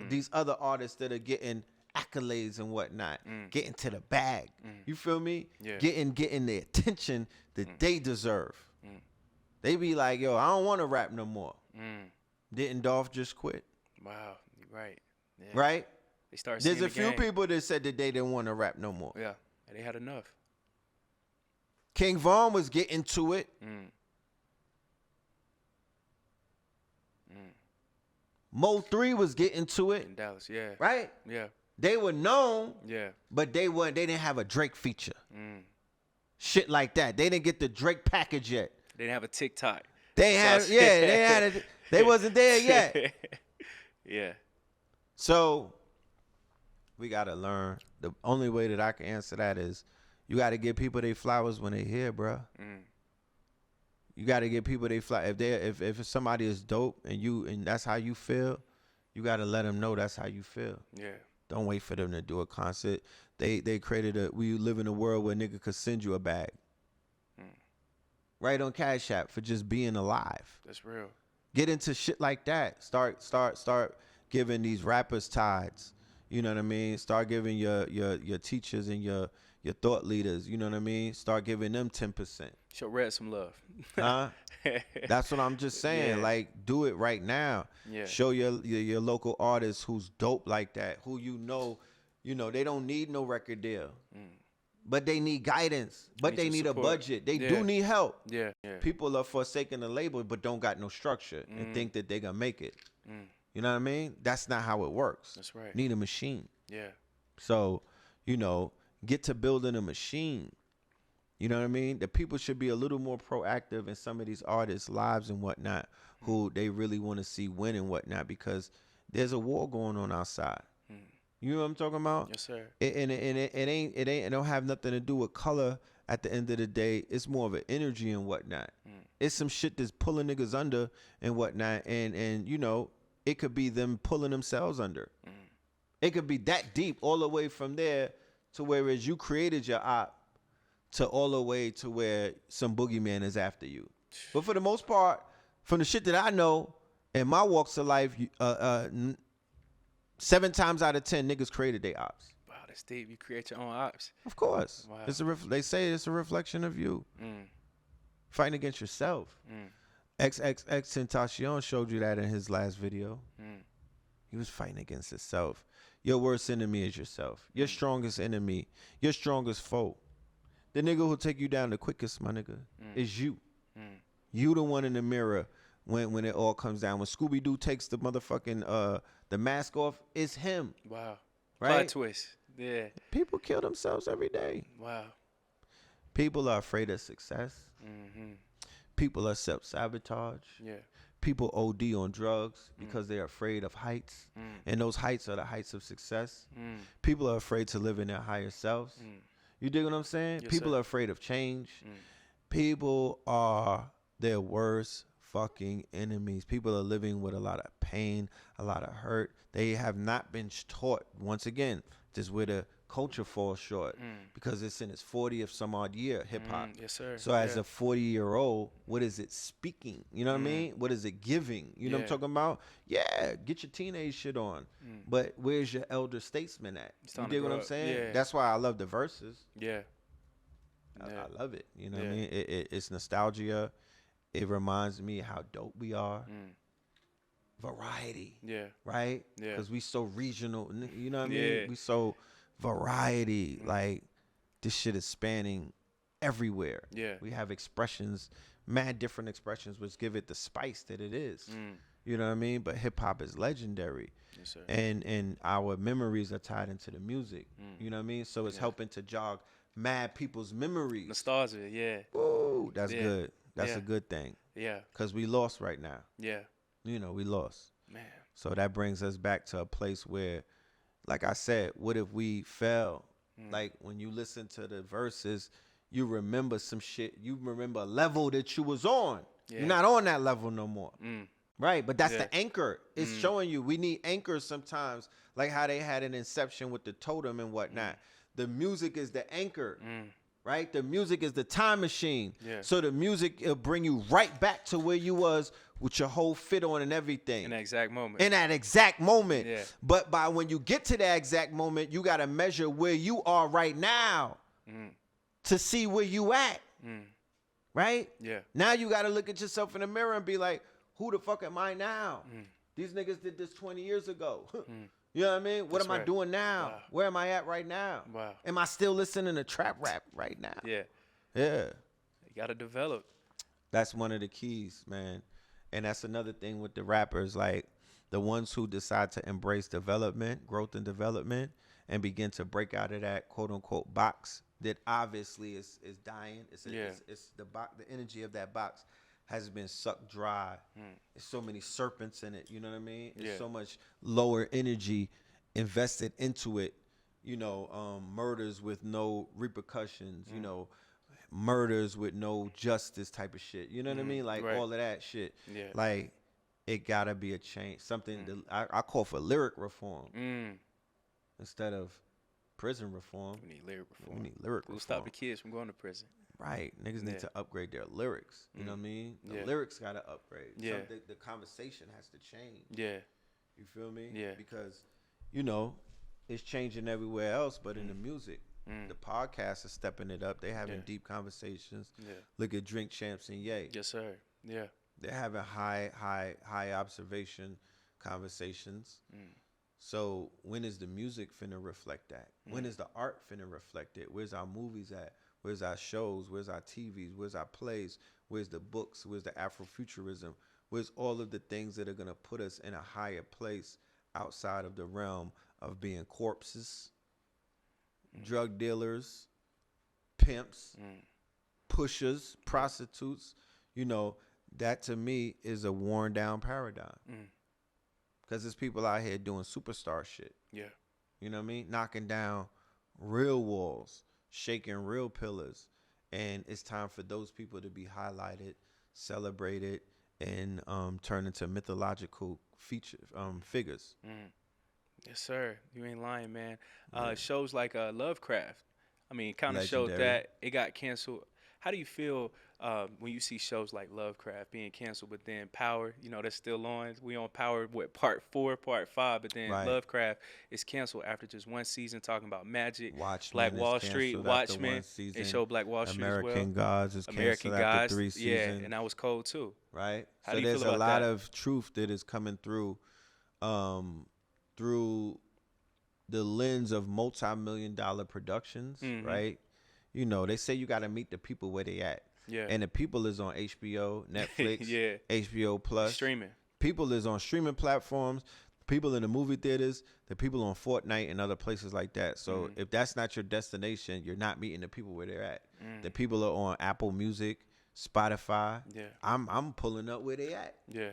A: these other artists that are getting accolades and whatnot. Getting to the bag. You feel me?
B: Yeah.
A: Getting the attention that they deserve. They be like, yo, I don't want to rap no more. Didn't Dolph just quit?
B: Wow. Right. Yeah.
A: Right?
B: They start
A: There's a few people that said that they didn't want to rap no more.
B: Yeah. They had enough.
A: King Von was getting to it. Mo 3 was getting to it.
B: In Dallas, yeah.
A: Right?
B: Yeah.
A: They were known.
B: Yeah.
A: But they didn't have a Drake feature. Shit like that. They didn't get the Drake package yet.
B: They didn't have a TikTok.
A: They wasn't there yet.
B: Yeah.
A: So we gotta learn. The only way that I can answer that is you gotta give people their flowers when they here, bro. You gotta give people their flowers. If somebody is dope and that's how you feel, you gotta let them know that's how you feel.
B: Yeah.
A: Don't wait for them to do a concert. They created we live in a world where nigga could send you a bag. Right on Cash App for just being alive.
B: That's real.
A: Get into shit like that. Start giving these rappers tides. You know what I mean? Start giving your teachers and your thought leaders, you know what I mean? Start giving them 10%.
B: Show Red some love.
A: Huh? That's what I'm just saying.
B: Yeah.
A: Like, do it right now.
B: Yeah.
A: Show your local artist who's dope like that, who you know, they don't need no record deal. But they need guidance. But they need
B: support.
A: A budget. They do need help.
B: Yeah. Yeah.
A: People are forsaking the label but don't got no structure and think that they gonna make it. You know what I mean? That's not how it works.
B: That's right.
A: Need a machine.
B: Yeah.
A: So, get to building a machine. You know what I mean? The people should be a little more proactive in some of these artists' lives and whatnot, who they really want to see win and whatnot, because there's a war going on outside. You know what I'm talking about?
B: Yes, sir.
A: It don't have nothing to do with color. At the end of the day, it's more of an energy and whatnot. It's some shit that's pulling niggas under and whatnot, and it could be them pulling themselves under. It could be that deep, all the way from there to whereas you created your op, to all the way to where some boogeyman is after you. But for the most part, from the shit that I know in my walks of life, 7 times out of 10 niggas created their ops.
B: Wow, that's deep. You create your own ops.
A: Of course.
B: Wow.
A: They say it's a reflection of you. Fighting against yourself. XXXTentacion showed you that in his last video. He was fighting against himself. Your worst enemy is yourself. Your strongest enemy, your strongest foe. The nigga who'll take you down the quickest, my nigga, is you. You the one in the mirror when it all comes down. When Scooby-Doo takes the motherfucking the mask off, it's him.
B: Wow.
A: Right?
B: Plot twist. Yeah.
A: People kill themselves every day.
B: Wow.
A: People are afraid of success. People are self-sabotage.
B: Yeah.
A: People OD on drugs because they're afraid of heights. And those heights are the heights of success. People are afraid to live in their higher selves. You dig what I'm saying?
B: Yes,
A: People
B: sir.
A: are afraid of change. People are their worst fucking enemies. People are living with a lot of pain, a lot of hurt. They have not been taught, once again, this is where the culture falls short, because it's in its 40th some odd year, hip-hop.
B: Yes, sir.
A: So as a 40-year-old, what is it speaking? You know what I mean? What is it giving? You know what I'm talking about? Yeah, get your teenage shit on. But where's your elder statesman at? You dig what I'm saying?
B: Yeah.
A: That's why I love the verses.
B: Yeah.
A: I love it. You know what I mean? It's nostalgia. It reminds me how dope we are. Variety.
B: Yeah.
A: Right?
B: Yeah.
A: Because we so regional. You know what I mean?
B: Yeah.
A: We so variety. Like, this shit is spanning everywhere.
B: Yeah.
A: We have expressions, mad different expressions, which give it the spice that it is. You know what I mean? But hip hop is legendary.
B: Yes, sir.
A: And our memories are tied into the music. You know what I mean? So it's helping to jog mad people's memories.
B: Nostalgia, yeah.
A: Ooh, that's good. That's a good thing.
B: Yeah.
A: Because we lost right now.
B: Yeah.
A: We lost.
B: Man.
A: So that brings us back to a place where, like I said, what if we fell? Like, when you listen to the verses, you remember some shit. You remember a level that you was on.
B: Yeah.
A: You're not on that level no more. Right? But that's the anchor. It's showing you we need anchors sometimes, like how they had an Inception with the totem and whatnot. The music is the anchor. Right? The music is the time machine.
B: Yeah.
A: So the music will bring you right back to where you was with your whole fit on and everything.
B: In that exact moment.
A: In that exact moment.
B: Yeah.
A: But by when you get to that exact moment, you got to measure where you are right now to see where you at. Right?
B: Yeah.
A: Now you got to look at yourself in the mirror and be like, who the fuck am I now? These niggas did this 20 years ago. You know what I mean? What am I doing now?
B: Wow.
A: Where am I at right now?
B: Wow.
A: Am I still listening to trap rap right now?
B: Yeah.
A: Yeah.
B: You got to develop.
A: That's one of the keys, man. And that's another thing with the rappers. Like, the ones who decide to embrace development, growth and development, and begin to break out of that quote unquote box that obviously is dying. It's the box. The energy of that box has been sucked dry. There's so many serpents in it. You know what I mean? There's so much lower energy invested into it. You know, murders with no repercussions. You know, murders with no justice type of shit. You know what I mean? Like all of that shit. Yeah. Like it gotta be a change. Something that I call for lyric reform instead of prison reform.
B: We need lyric reform.
A: We need lyric reform.
B: We'll stop the kids from going to prison.
A: Right. Niggas need to upgrade their lyrics. You know what I mean? The lyrics gotta upgrade.
B: Yeah.
A: The conversation has to change.
B: Yeah.
A: You feel me?
B: Yeah.
A: Because, you know, it's changing everywhere else, but in the music. The podcasts are stepping it up. They're having deep conversations. Yeah. Look at Drink Champs and Ye.
B: Yes, sir. Yeah.
A: They're having high observation conversations. So when is the music finna reflect that? When is the art finna reflect it? Where's our movies at? Where's our shows? Where's our TVs? Where's our plays? Where's the books? Where's the Afrofuturism? Where's all of the things that are gonna put us in a higher place outside of the realm of being corpses, drug dealers, pimps, pushers, prostitutes? You know, that to me is a worn down paradigm. Because there's people out here doing superstar shit. Yeah. You know what I mean? Knocking down real walls, shaking real pillars. And it's time for those people to be highlighted, celebrated, and turned into mythological figures.
B: Yes, sir. You ain't lying, man. Shows like Lovecraft, I mean, kind of showed that it got canceled. How do you feel when you see shows like Lovecraft being canceled, but then Power, you know, that's still on? We on Power, part 4, part 5, but then Lovecraft is canceled after just one season, talking about magic.
A: Watchmen,
B: Black Wall Street, Watchmen. They showed Black Wall Street as well.
A: American Gods is canceled after 3 seasons.
B: Yeah, and that was cold too.
A: Right. So there's a lot of truth that is coming through through the lens of multi-million-dollar productions, right? You know, they say you got to meet the people where they at. Yeah. And the people is on HBO, Netflix, HBO Plus.
B: Streaming.
A: People is on streaming platforms. People in the movie theaters. The people on Fortnite and other places like that. So if that's not your destination, you're not meeting the people where they're at. The people are on Apple Music, Spotify. Yeah. I'm pulling up where they at. Yeah.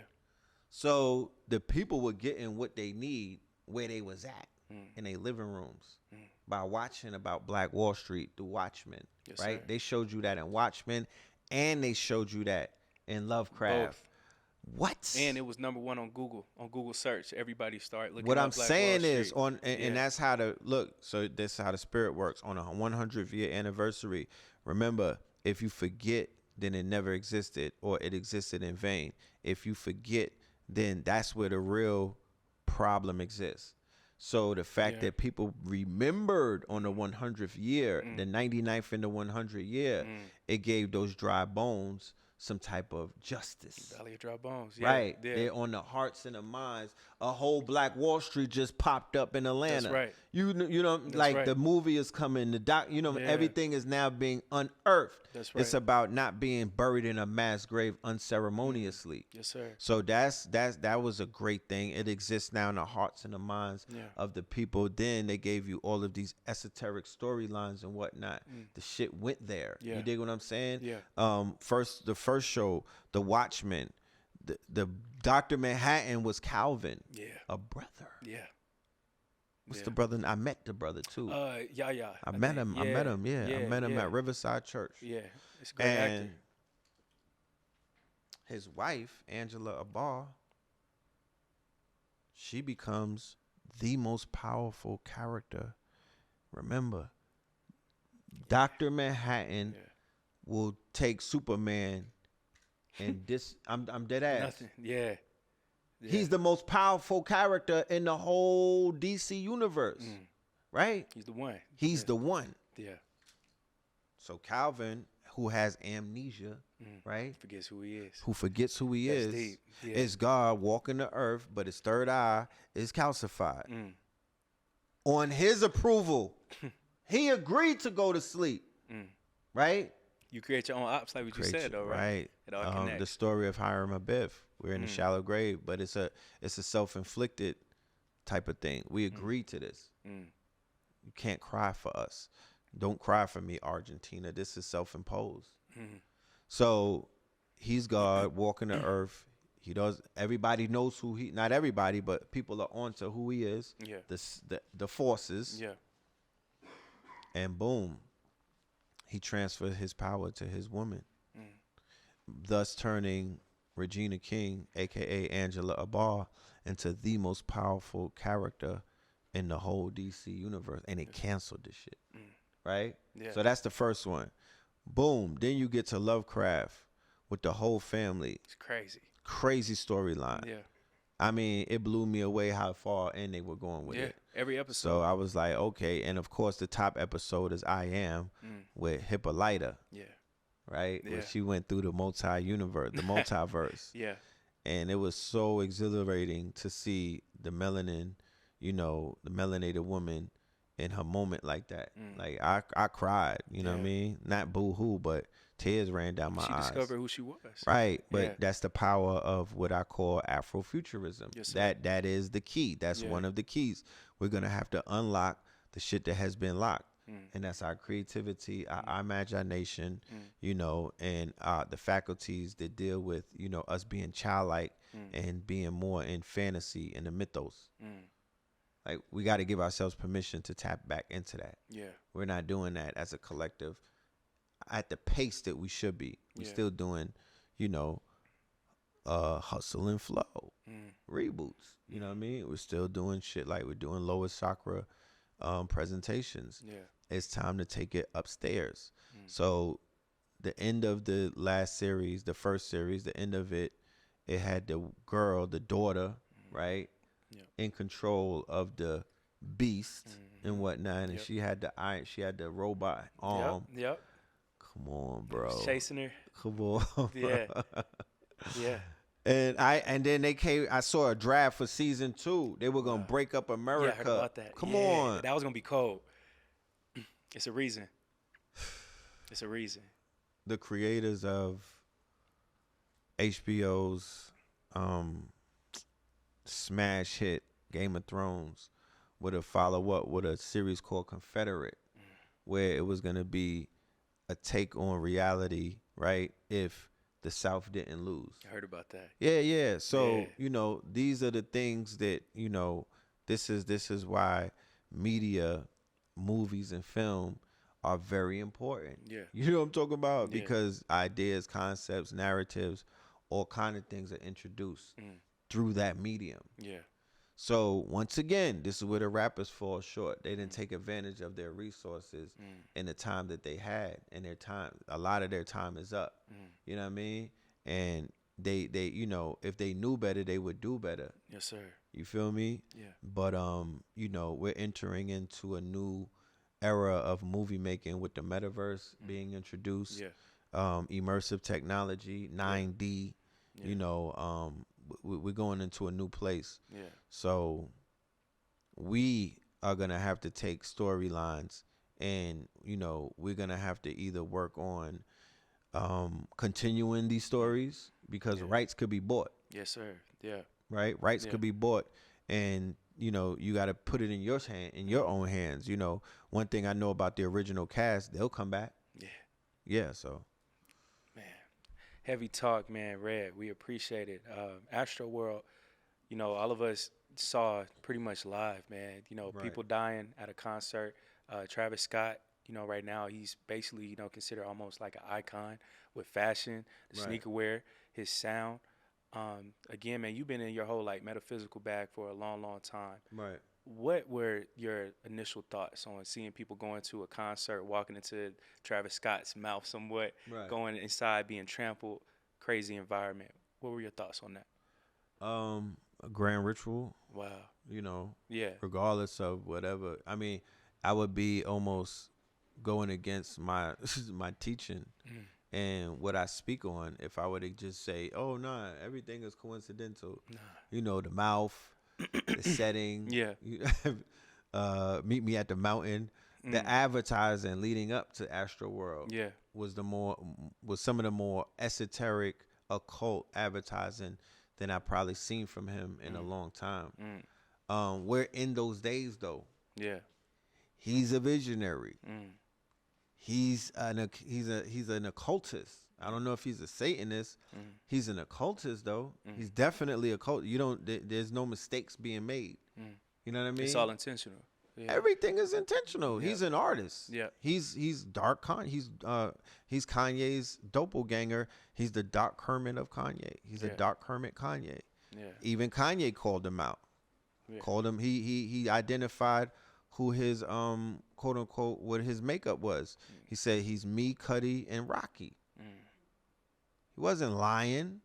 A: So the people were getting what they need where they was at in their living rooms. By watching about Black Wall Street through Watchmen, right? Sir. They showed you that in Watchmen, and they showed you that in Lovecraft. Both. What?
B: And it was #1 on Google search. Everybody started looking.
A: What I'm saying is and that's how to look. So this is how the spirit works. On a 100th year anniversary, remember, if you forget, then it never existed, or it existed in vain. If you forget, then that's where the real problem exists. So the fact that people remembered on the 100th year, the 99th and the 100th year, it gave those dry bones some type of justice.
B: Valley of Dry Bones,
A: right? Yeah. They're on the hearts and the minds. A whole Black Wall Street just popped up in Atlanta. That's right. You know, that's like right. The movie is coming. The doc, you know, everything is now being unearthed. That's right. It's about not being buried in a mass grave unceremoniously.
B: Yes, sir.
A: So that was a great thing. It exists now in the hearts and the minds of the people. Then they gave you all of these esoteric storylines and whatnot. The shit went there. Yeah. You dig what I'm saying? Yeah. The first show, The Watchmen, the Dr. Manhattan was Calvin. Yeah. A brother. Yeah. What's the brother? I met the brother too.
B: Yeah.
A: I met him. Yeah. I met him at Riverside Church.
B: Yeah. It's a great actor.
A: His wife, Angela Abbar, she becomes the most powerful character. Remember, Dr. Manhattan will take Superman and I'm dead ass.
B: Nothing. Yeah.
A: He's the most powerful character in the whole DC universe. Right?
B: He's the one.
A: He's the one.
B: Yeah.
A: So Calvin, who has amnesia, right?
B: Forgets who he is.
A: Who forgets who he is.
B: Deep. Yeah.
A: Is God walking the earth, but his third eye is calcified. On his approval, he agreed to go to sleep. Right?
B: You create your own ops, like what you said, though, right?
A: Right.
B: It all connects.
A: The story of Hiram Abiff We're in a shallow grave, but it's a self-inflicted type of thing. We agreed to this. You can't cry for us. Don't cry for me, Argentina. This is self-imposed. So he's God walking the earth. He does. Everybody knows who he. Not everybody, but people are onto who he is.
B: Yeah.
A: The forces.
B: Yeah.
A: And boom, he transferred his power to his woman, thus turning Regina King, aka Angela Abar, into the most powerful character in the whole DC universe, and it canceled this shit, right?
B: Yeah.
A: So that's the first one. Boom. Then you get to Lovecraft with the whole family.
B: It's crazy.
A: Crazy storyline.
B: Yeah.
A: I mean, it blew me away how far in they were going with it.
B: Every episode.
A: So I was like, okay. And of course, the top episode is I Am with Hippolyta.
B: Yeah.
A: Right?
B: Yeah.
A: Where she went through the multiverse.
B: Yeah.
A: And it was so exhilarating to see the melanin, the melanated woman in her moment like that. Like I cried, you know what I mean? Not boo-hoo, but tears ran down my eyes.
B: She discovered who she was.
A: Right. But that's the power of what I call Afrofuturism.
B: Yes, sir.
A: That is the key. That's one of the keys. We're going to have to unlock the shit that has been locked. And that's our creativity, our imagination, and the faculties that deal with, us being childlike and being more in fantasy and the mythos. Like, we got to give ourselves permission to tap back into that.
B: Yeah.
A: We're not doing that as a collective at the pace that we should be. We're still doing, hustle and flow, reboots. You know what I mean? We're still doing shit like we're doing Lois Sakura presentations.
B: Yeah.
A: It's time to take it upstairs. So the end of the last series, the first series, the end of it, it had the girl, the daughter, right? In control of the beast and whatnot, and she had the robot arm.
B: Yep.
A: Come on, bro.
B: Chasing her.
A: Come on.
B: Yeah. Yeah.
A: And then they came. I saw a draft for season 2. They were gonna break up America.
B: Yeah, I heard about that.
A: Come on.
B: That was gonna be cold. It's a reason. It's a reason.
A: The creators of HBO's smash hit Game of Thrones would have followed up with a series called Confederate, where it was going to be a take on reality, right? If the South didn't lose.
B: I heard about that.
A: Yeah. So, these are the things that, this is why media, movies and film are very important.
B: Yeah.
A: You know what I'm talking about? Yeah. Because ideas, concepts, narratives, all kind of things are introduced through that medium.
B: Yeah.
A: So once again, this is where the rappers fall short. They didn't take advantage of their resources in the time that they had, and their time, a lot of their time is up. You know what I mean? And they if they knew better, they would do better.
B: Yes, sir.
A: You feel me?
B: Yeah.
A: But we're entering into a new era of movie making with the metaverse being introduced.
B: Yeah.
A: Immersive technology, 9D. Yeah. We're going into a new place.
B: Yeah.
A: So we are gonna have to take storylines, and we're gonna have to either work on continuing these stories, because rights could be bought.
B: Yes, sir. Yeah.
A: Right? Rights could be bought, and you got to put it in your own hands. One thing I know about the original cast, they'll come back.
B: Yeah.
A: Yeah. So.
B: Man, heavy talk, man. Red, we appreciate it. Astro World, all of us saw pretty much live, man. People dying at a concert. Travis Scott, right now he's basically, considered almost like an icon with fashion, the sneaker wear, his sound. Again, man, you've been in your whole metaphysical bag for a long, long time.
A: Right.
B: What were your initial thoughts on seeing people going to a concert, walking into Travis Scott's mouth somewhat, going inside, being trampled, crazy environment? What were your thoughts on that?
A: A grand ritual.
B: Wow.
A: Yeah. Regardless of whatever. I mean, I would be almost going against my teaching and what I speak on if I were to just say, oh, nah, everything is coincidental. Nah. The mouth, the setting.
B: Yeah.
A: Meet me at the mountain. The advertising leading up to Astro World was some of the more esoteric, occult advertising than I probably seen from him in a long time. We're in those days though.
B: Yeah.
A: He's a visionary. He's an occultist. I don't know if he's a Satanist. He's an occultist though. He's definitely a cult. There's no mistakes being made. You know what I mean?
B: It's all intentional. Yeah.
A: Everything is intentional.
B: Yeah.
A: He's an artist.
B: Yeah.
A: He's Kanye's doppelganger. He's the Doc Herman of Kanye. He's a Doc Herman Kanye.
B: Yeah.
A: Even Kanye called him out.
B: Yeah.
A: Called him. He identified who his quote unquote what his makeup was. He said he's me, Cudi, and Rocky. He wasn't lying.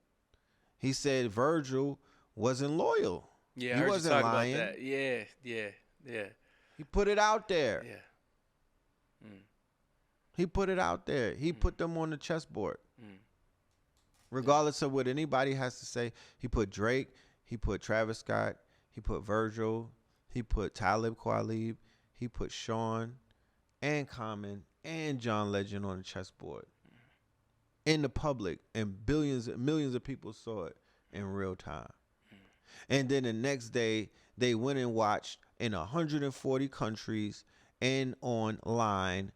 A: He said Virgil wasn't loyal.
B: Yeah,
A: he
B: I heard
A: wasn't
B: you talk
A: lying.
B: about that. Yeah.
A: He put it out there.
B: Yeah.
A: He put it out there. He put them on the chessboard. Regardless of what anybody has to say, he put Drake, he put Travis Scott, he put Virgil, he put Talib Kweli, he put Sean and Common and John Legend on the chessboard. In the public, and millions of people saw it in real time. And then the next day, they went and watched in 140 countries and online,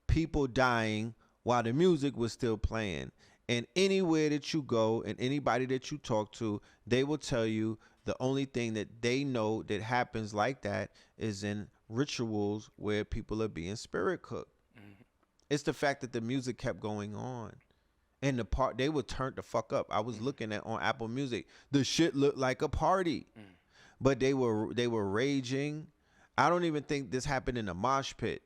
A: people dying while the music was still playing. And anywhere that you go and anybody that you talk to, they will tell you the only thing that they know that happens like that is in rituals where people are being spirit cooked. It's the fact that the music kept going on. And they would turn the fuck up. I was looking at on Apple Music. The shit looked like a party. But they were raging. I don't even think this happened in a mosh pit.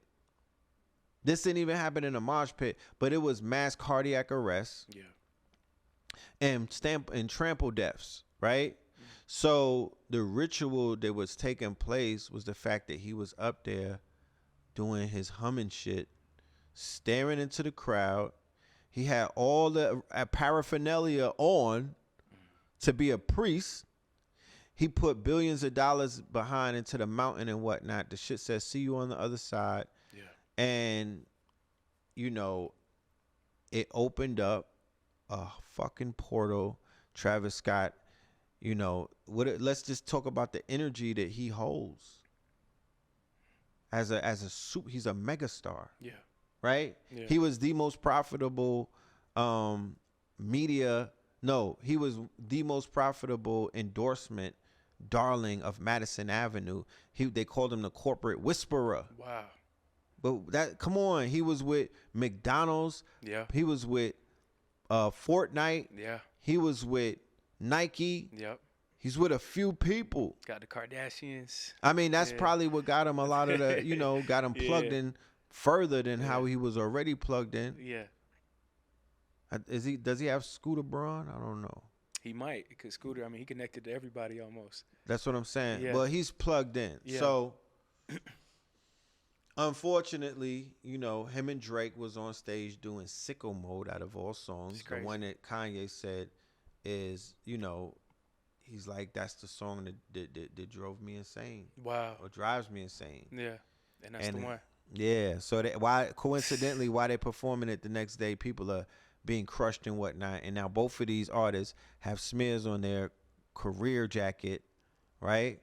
A: This didn't even happen in a mosh pit, but it was mass cardiac arrests.
B: Yeah.
A: And trample deaths, right? So the ritual that was taking place was the fact that he was up there doing his humming shit, staring into the crowd. He had all the paraphernalia on to be a priest. He put billions of dollars behind into the mountain and whatnot. The shit says, see you on the other side. Yeah. And, it opened up a fucking portal. Travis Scott, let's just talk about the energy that he holds. He's a megastar.
B: Yeah.
A: Right? Yeah. He was the most profitable he was the most profitable endorsement darling of Madison Avenue. They called him the corporate whisperer.
B: Wow.
A: But come on, he was with McDonald's. Yeah. He was with Fortnite. Yeah. He was with Nike. Yep. He's with a few people.
B: Got the Kardashians.
A: I mean, that's probably what got him a lot of the, got him plugged in further than how he was already plugged in. Yeah. Does he have Scooter Braun? I don't know.
B: He might, because Scooter, he connected to everybody almost.
A: That's what I'm saying. Yeah. Well, he's plugged in. Yeah. So, unfortunately, him and Drake was on stage doing Sicko Mode out of all songs. The one that Kanye said is, he's like, that's the song that drove me insane. Wow. Or drives me insane.
B: Yeah. And that's the one.
A: Yeah. So coincidentally, while they're performing it the next day, people are being crushed and whatnot. And now both of these artists have smears on their career jacket, right?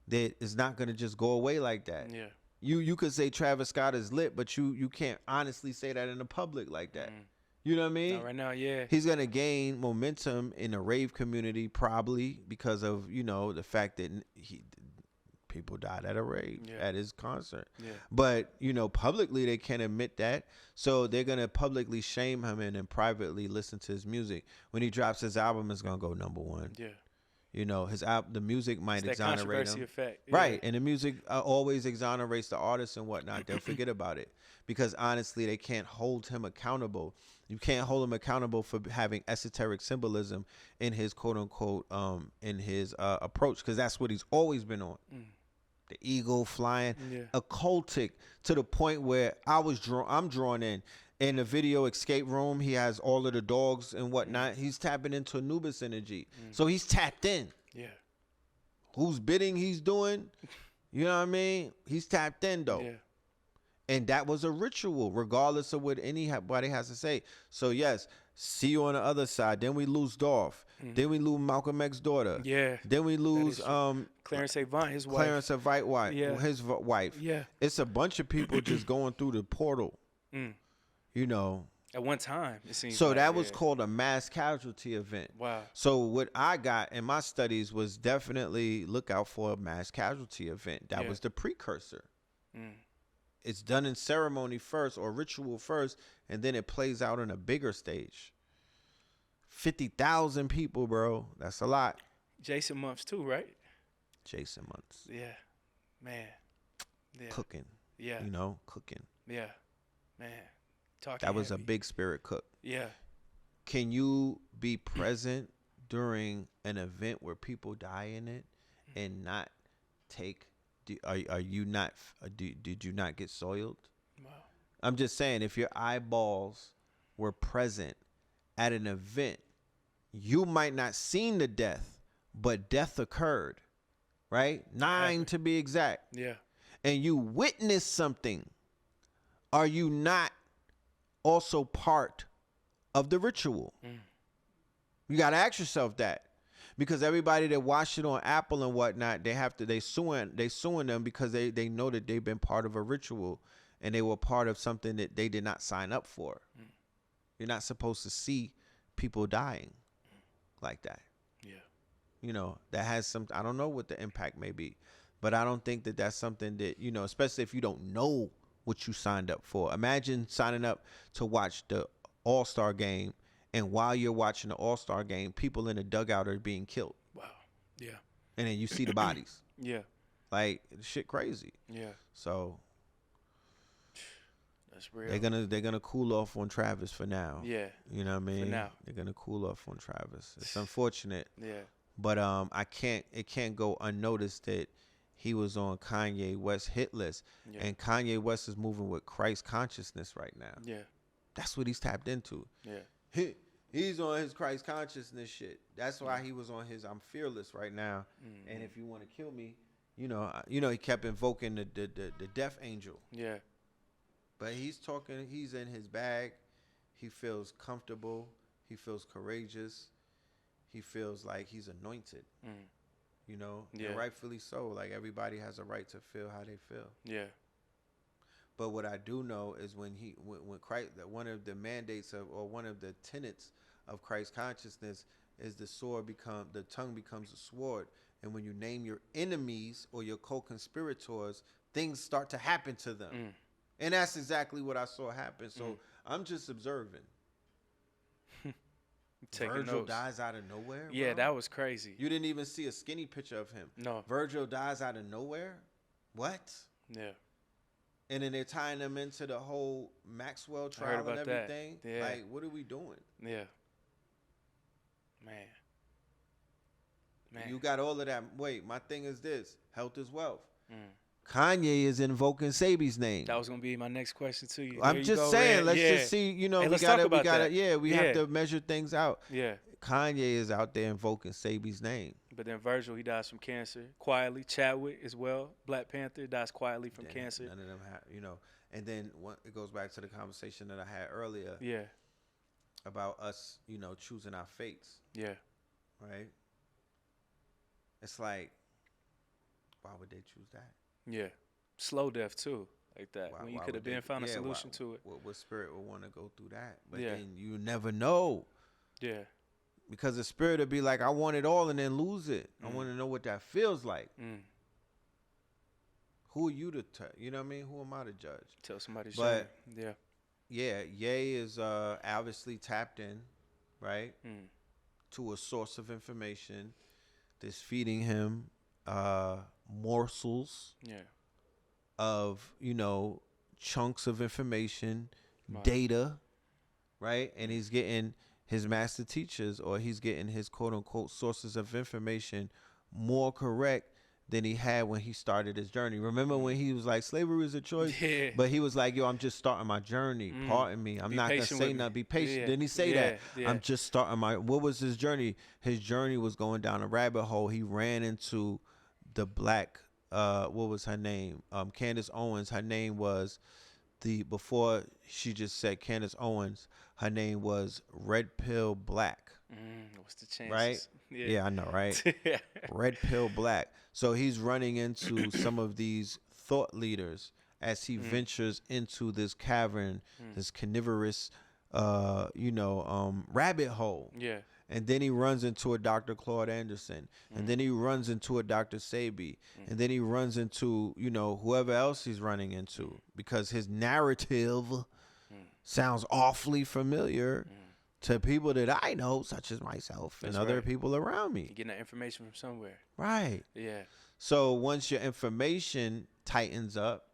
A: That is not going to just go away like that. Yeah. You could say Travis Scott is lit, but you can't honestly say that in the public like that. You know what I mean?
B: Not right now, yeah.
A: He's going to gain momentum in the rave community probably because of, the fact that people died at a rave at his concert. Yeah. But, publicly they can't admit that. So they're going to publicly shame him and then privately listen to his music. When he drops his album, it's going to go number one. Yeah. The music might exonerate him.
B: Effect.
A: Yeah. Right. And the music always exonerates the artists and whatnot. They'll forget about it because honestly, they can't hold him accountable. You can't hold him accountable for having esoteric symbolism in his quote unquote, in his approach. Cause that's what he's always been on. The eagle flying, occultic to the point where I'm drawn in. In the video Escape Room, he has all of the dogs and whatnot. He's tapping into Anubis energy. So he's tapped in. Yeah. Whose bidding he's doing, you know what I mean? He's tapped in though. Yeah. And that was a ritual, regardless of what anybody has to say. So yes, see you on the other side. Then we lose Dolph. Then we lose Malcolm X's daughter.
B: Yeah.
A: Then we lose
B: Clarence Avant, his wife.
A: Clarence Avant,
B: Yeah.
A: his wife.
B: Yeah.
A: It's a bunch of people just going through the portal. You know.
B: At one time, it seems.
A: So
B: like,
A: that was called a mass casualty event.
B: Wow.
A: So what I got in my studies was definitely look out for a mass casualty event. That was the precursor. It's done in ceremony first or ritual first, and then it plays out on a bigger stage. 50,000 people, bro. That's a lot.
B: Jason Months too, right?
A: Jason Months.
B: Yeah. Man. Yeah.
A: Cooking.
B: Yeah.
A: You know, cooking.
B: Yeah. Man.
A: That was a big spirit cook.
B: Yeah.
A: Can you be present during an event where people die in it and not take? Are you not? Did you not get soiled?
B: Wow.
A: I'm just saying, if your eyeballs were present at an event, you might not seen the death, but death occurred, right? 9 to be exact.
B: Yeah.
A: And you witnessed something. Are you not also part of the ritual? You got to ask yourself that, because everybody that watched it on Apple and whatnot, they suing them because they know that they've been part of a ritual and they were part of something that they did not sign up for. You're not supposed to see people dying like that.
B: Yeah.
A: You know, that has some, I don't know what the impact may be, but I don't think that that's something that, you know, especially if you don't know what you signed up for. Imagine signing up to watch the All-Star game, and while you're watching the All-Star game, people in the dugout are being killed.
B: Wow. Yeah.
A: And then you see the bodies.
B: Yeah.
A: Like, shit crazy.
B: Yeah.
A: So
B: that's real.
A: they're gonna cool off on Travis for now.
B: Yeah.
A: You know what I mean?
B: For now.
A: They're gonna cool off on Travis. It's unfortunate.
B: Yeah.
A: But it can't go unnoticed that he was on Kanye West's hit list.
B: Yeah.
A: And Kanye West is moving with Christ consciousness right now.
B: Yeah.
A: That's what he's tapped into.
B: Yeah.
A: He's on his Christ consciousness shit. That's why he was on his I'm fearless right now. And if you want to kill me, you know, he kept invoking the death angel.
B: Yeah.
A: But he's in his bag. He feels comfortable. He feels courageous. He feels like he's anointed. You know, and rightfully so. Like, everybody has a right to feel how they feel.
B: Yeah.
A: But what I do know is when Christ, one of the mandates of, or one of the tenets of Christ consciousness is the tongue becomes a sword. And when you name your enemies or your co-conspirators, things start to happen to them. And that's exactly what I saw happen. So I'm just observing. Virgil
B: notes.
A: dies out of nowhere.
B: Yeah,
A: bro.
B: that was crazy.
A: You didn't even see a skinny picture of him.
B: No.
A: Virgil dies out of nowhere. What?
B: Yeah.
A: And then they're tying them into the whole Maxwell trial and everything.
B: That. Yeah.
A: Like, what are we doing?
B: Yeah. Man.
A: You got all of that. Wait, my thing is this: health is wealth. Kanye is invoking Sabi's name.
B: That was gonna be my next question to you.
A: I'm just saying, let's just see. You know,
B: hey,
A: we have to measure things out.
B: Yeah.
A: Kanye is out there invoking Sabi's name.
B: But then Virgil, he dies from cancer quietly. Chadwick as well. Black Panther dies quietly from cancer.
A: None of them have, you know. And then it goes back to the conversation that I had earlier.
B: Yeah.
A: About us, you know, choosing our fates.
B: Yeah.
A: Right. It's like, why would they choose that?
B: Yeah. Slow death too, like that. When you could have found a solution to it.
A: What spirit would want to go through that? But then you never know.
B: Yeah.
A: Because the spirit would be like, I want it all and then lose it. I want to know what that feels like. Who are you to you know what I mean? Who am I to judge?
B: Tell somebody.
A: But
B: yeah.
A: Yeah, Ye is obviously tapped in, right? To a source of information that's feeding him morsels of, you know, chunks of information, data, right? And he's getting his master teachers, or he's getting his quote unquote sources of information more correct than he had when he started his journey. Remember when he was like, slavery is a choice?
B: Yeah.
A: But he was like, yo, I'm just starting my journey. Pardon me. I'm not going to say nothing. Be patient.
B: Yeah.
A: Didn't he say that?
B: Yeah.
A: I'm just starting what was his journey? His journey was going down a rabbit hole. He ran into the black, what was her name? Candace Owens. Her name was before she just said Candace Owens, her name was Red Pill Black.
B: What's the chances?
A: Right? Yeah, I know, right? Red Pill Black. So he's running into some of these thought leaders as he ventures into this cavern, this carnivorous, rabbit hole.
B: Yeah.
A: And then he runs into a Dr. Claude Anderson. And then he runs into a Dr. Sabi. And then he runs into, whoever else he's running into. Because his narrative sounds awfully familiar to people that I know, such as myself and other people around me.
B: You're getting that information from somewhere.
A: Right.
B: Yeah.
A: So once your information tightens up,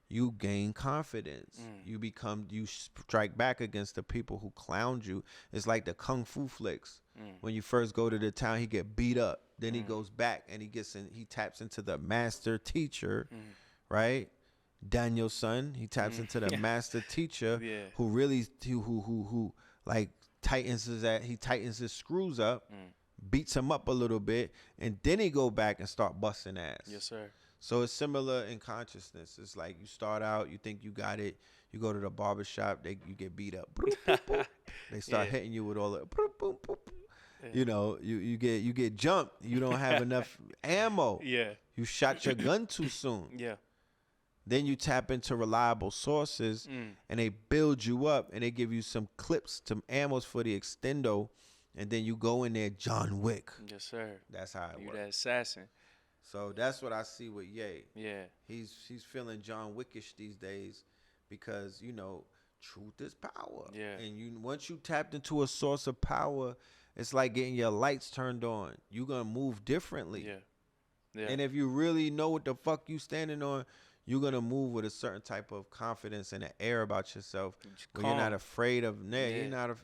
A: you gain confidence. You strike back against the people who clowned you. It's like the kung fu flicks. When you first go to the town, he get beat up. Then he goes back and he taps into the master teacher, right? Daniel's son. He taps into the master teacher who really who like tightens his screws up, beats him up a little bit, and then he go back and start busting ass.
B: Yes, sir.
A: So it's similar in consciousness. It's like you start out, you think you got it. You go to the barbershop, you get beat up. Boop, boop, boop. They start hitting you with all the boop, boop, boop. You get jumped. You don't have enough ammo.
B: Yeah.
A: You shot your gun too soon.
B: Yeah.
A: Then you tap into reliable sources, and they build you up, and they give you some clips, some ammos for the extendo, and then you go in there, John Wick.
B: Yes, sir.
A: That's how it works.
B: You that assassin.
A: So that's what I see with Ye.
B: Yeah.
A: He's feeling John Wickish these days because, truth is power.
B: Yeah.
A: And once you tapped into a source of power, it's like getting your lights turned on. You're going to move differently.
B: Yeah. Yeah.
A: And if you really know what the fuck you standing on, you're going to move with a certain type of confidence and an air about yourself where you're not afraid of,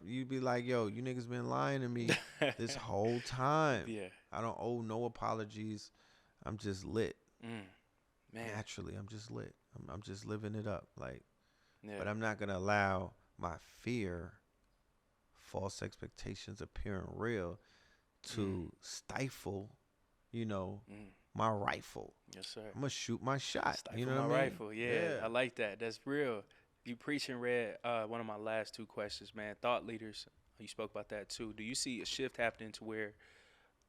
A: you be like, yo, you niggas been lying to me this whole time.
B: Yeah.
A: I don't owe no apologies. I'm just lit.
B: Man.
A: Naturally, I'm just lit. I'm just living it up. But I'm not going to allow my fear, false expectations appearing real to stifle, my rifle.
B: Yes, sir.
A: I'm going to shoot my shot.
B: Stifle my rifle. Yeah, I like that. That's real. You preaching, Red. One of my last two questions, man. Thought leaders, you spoke about that too. Do you see a shift happening to where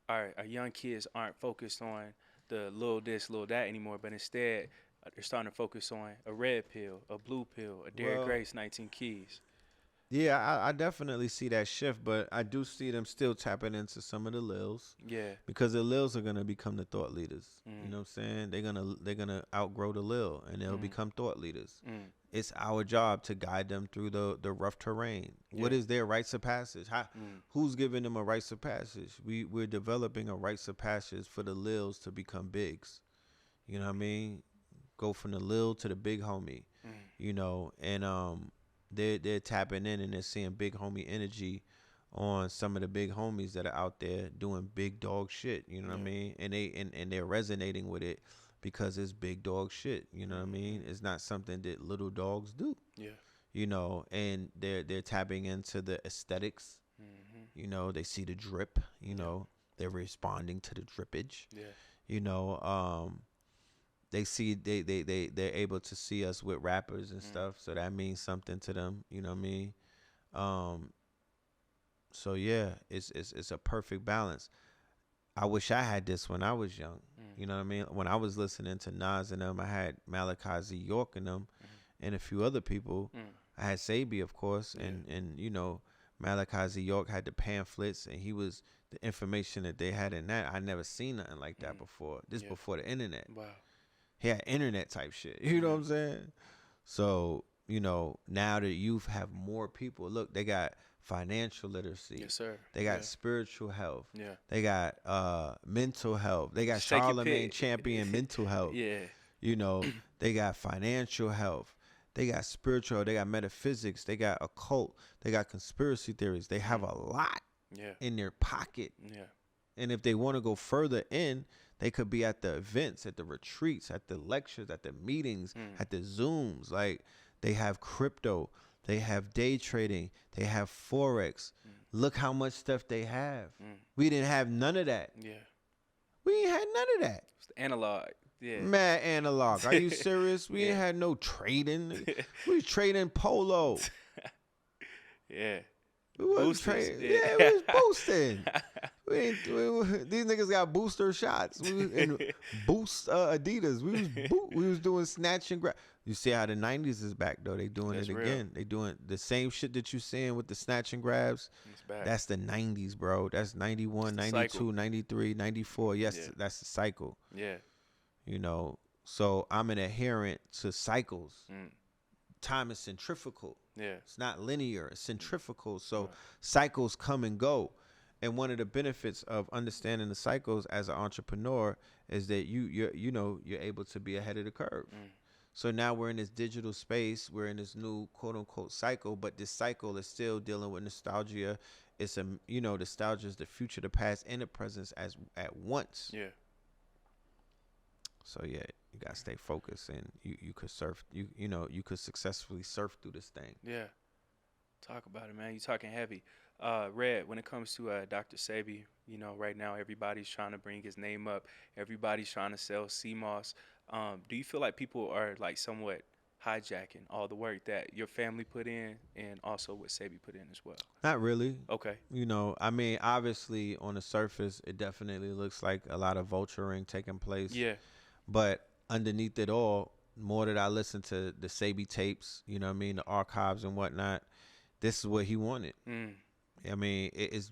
B: our young kids aren't focused on the little this, little that anymore, but instead they're starting to focus on a red pill, a blue pill, a Derrick Grace, 19 Keys?
A: Yeah, I definitely see that shift, but I do see them still tapping into some of the Lils.
B: Yeah.
A: Because the Lils are gonna become the thought leaders. You know what I'm saying? They're gonna outgrow the Lil and they'll become thought leaders. It's our job to guide them through the rough terrain. Yeah. What is their rites of passage? Who's giving them a rites of passage? We're developing a rites of passage for the Lils to become bigs. You know what I mean? Go from the Lil to the big homie. And they're tapping in and they're seeing big homie energy on some of the big homies that are out there doing big dog shit. You know what I mean? And they're resonating with it because it's big dog shit. You know what I mean? It's not something that little dogs do. Yeah. And they're tapping into the aesthetics. They see the drip. They're responding to the drippage. Yeah. They see they're able to see us with rappers and stuff, so that means something to them. You know what I mean? So yeah, it's a perfect balance. I wish I had this when I was young. You know what I mean? When I was listening to Nas and them, I had Malachi Z. York and them, and a few other people. I had Sabi, of course, and Malachi Z. York had the pamphlets, and he was the information that they had in that. I never seen nothing like that before. This before the internet.
B: Wow.
A: He had internet type shit. You know what I'm saying? So, now the youth have more people. Look, they got financial literacy.
B: Yes, sir.
A: They got spiritual health.
B: Yeah.
A: They got mental health. They got Charlemagne Champion mental health.
B: Yeah.
A: They got financial health. They got spiritual. They got metaphysics. They got occult. They got conspiracy theories. They have a lot in their pocket.
B: Yeah.
A: And if they want to go further in, they could be at the events, at the retreats, at the lectures, at the meetings, at the Zooms. Like, they have crypto. They have day trading. They have Forex. Look how much stuff they have. We didn't have none of that.
B: Yeah.
A: We ain't had none of that.
B: It's the analog. Yeah.
A: Mad analog. Are you serious? We ain't had no trading. We was trading polo.
B: Yeah.
A: We wasn't trading. Yeah, we was boosting. These niggas got booster shots. We was in boost Adidas. We was doing snatch and grab. You see how the 90s is back though. They doing
B: That's
A: it
B: real.
A: again. They doing the same shit that you seeing with the snatch and grabs.
B: It's back.
A: That's the 90s, bro. That's 91, 92, 93, 94. Yes, that's the cycle.
B: Yeah.
A: You know, so I'm an adherent to cycles. Time is centrifugal.
B: Yeah.
A: It's not linear. It's centrifugal. So cycles come and go. And one of the benefits of understanding the cycles as an entrepreneur is that you're able to be ahead of the curve. So now we're in this digital space. We're in this new quote unquote cycle, but this cycle is still dealing with nostalgia. It's nostalgia is the future, the past, and the present at once.
B: Yeah.
A: So yeah, you gotta stay focused, and you could surf. You could successfully surf through this thing.
B: Yeah. Talk about it, man. You talking heavy. Red, when it comes to Dr. Sebi, right now everybody's trying to bring his name up. Everybody's trying to sell CMOS. Do you feel like people are like somewhat hijacking all the work that your family put in and also what Sebi put in as well?
A: Not really.
B: Okay.
A: I mean, obviously on the surface, it definitely looks like a lot of vulturing taking place.
B: Yeah.
A: But underneath it all, more that I listen to the Sebi tapes, the archives and whatnot, this is what he wanted. I mean, it's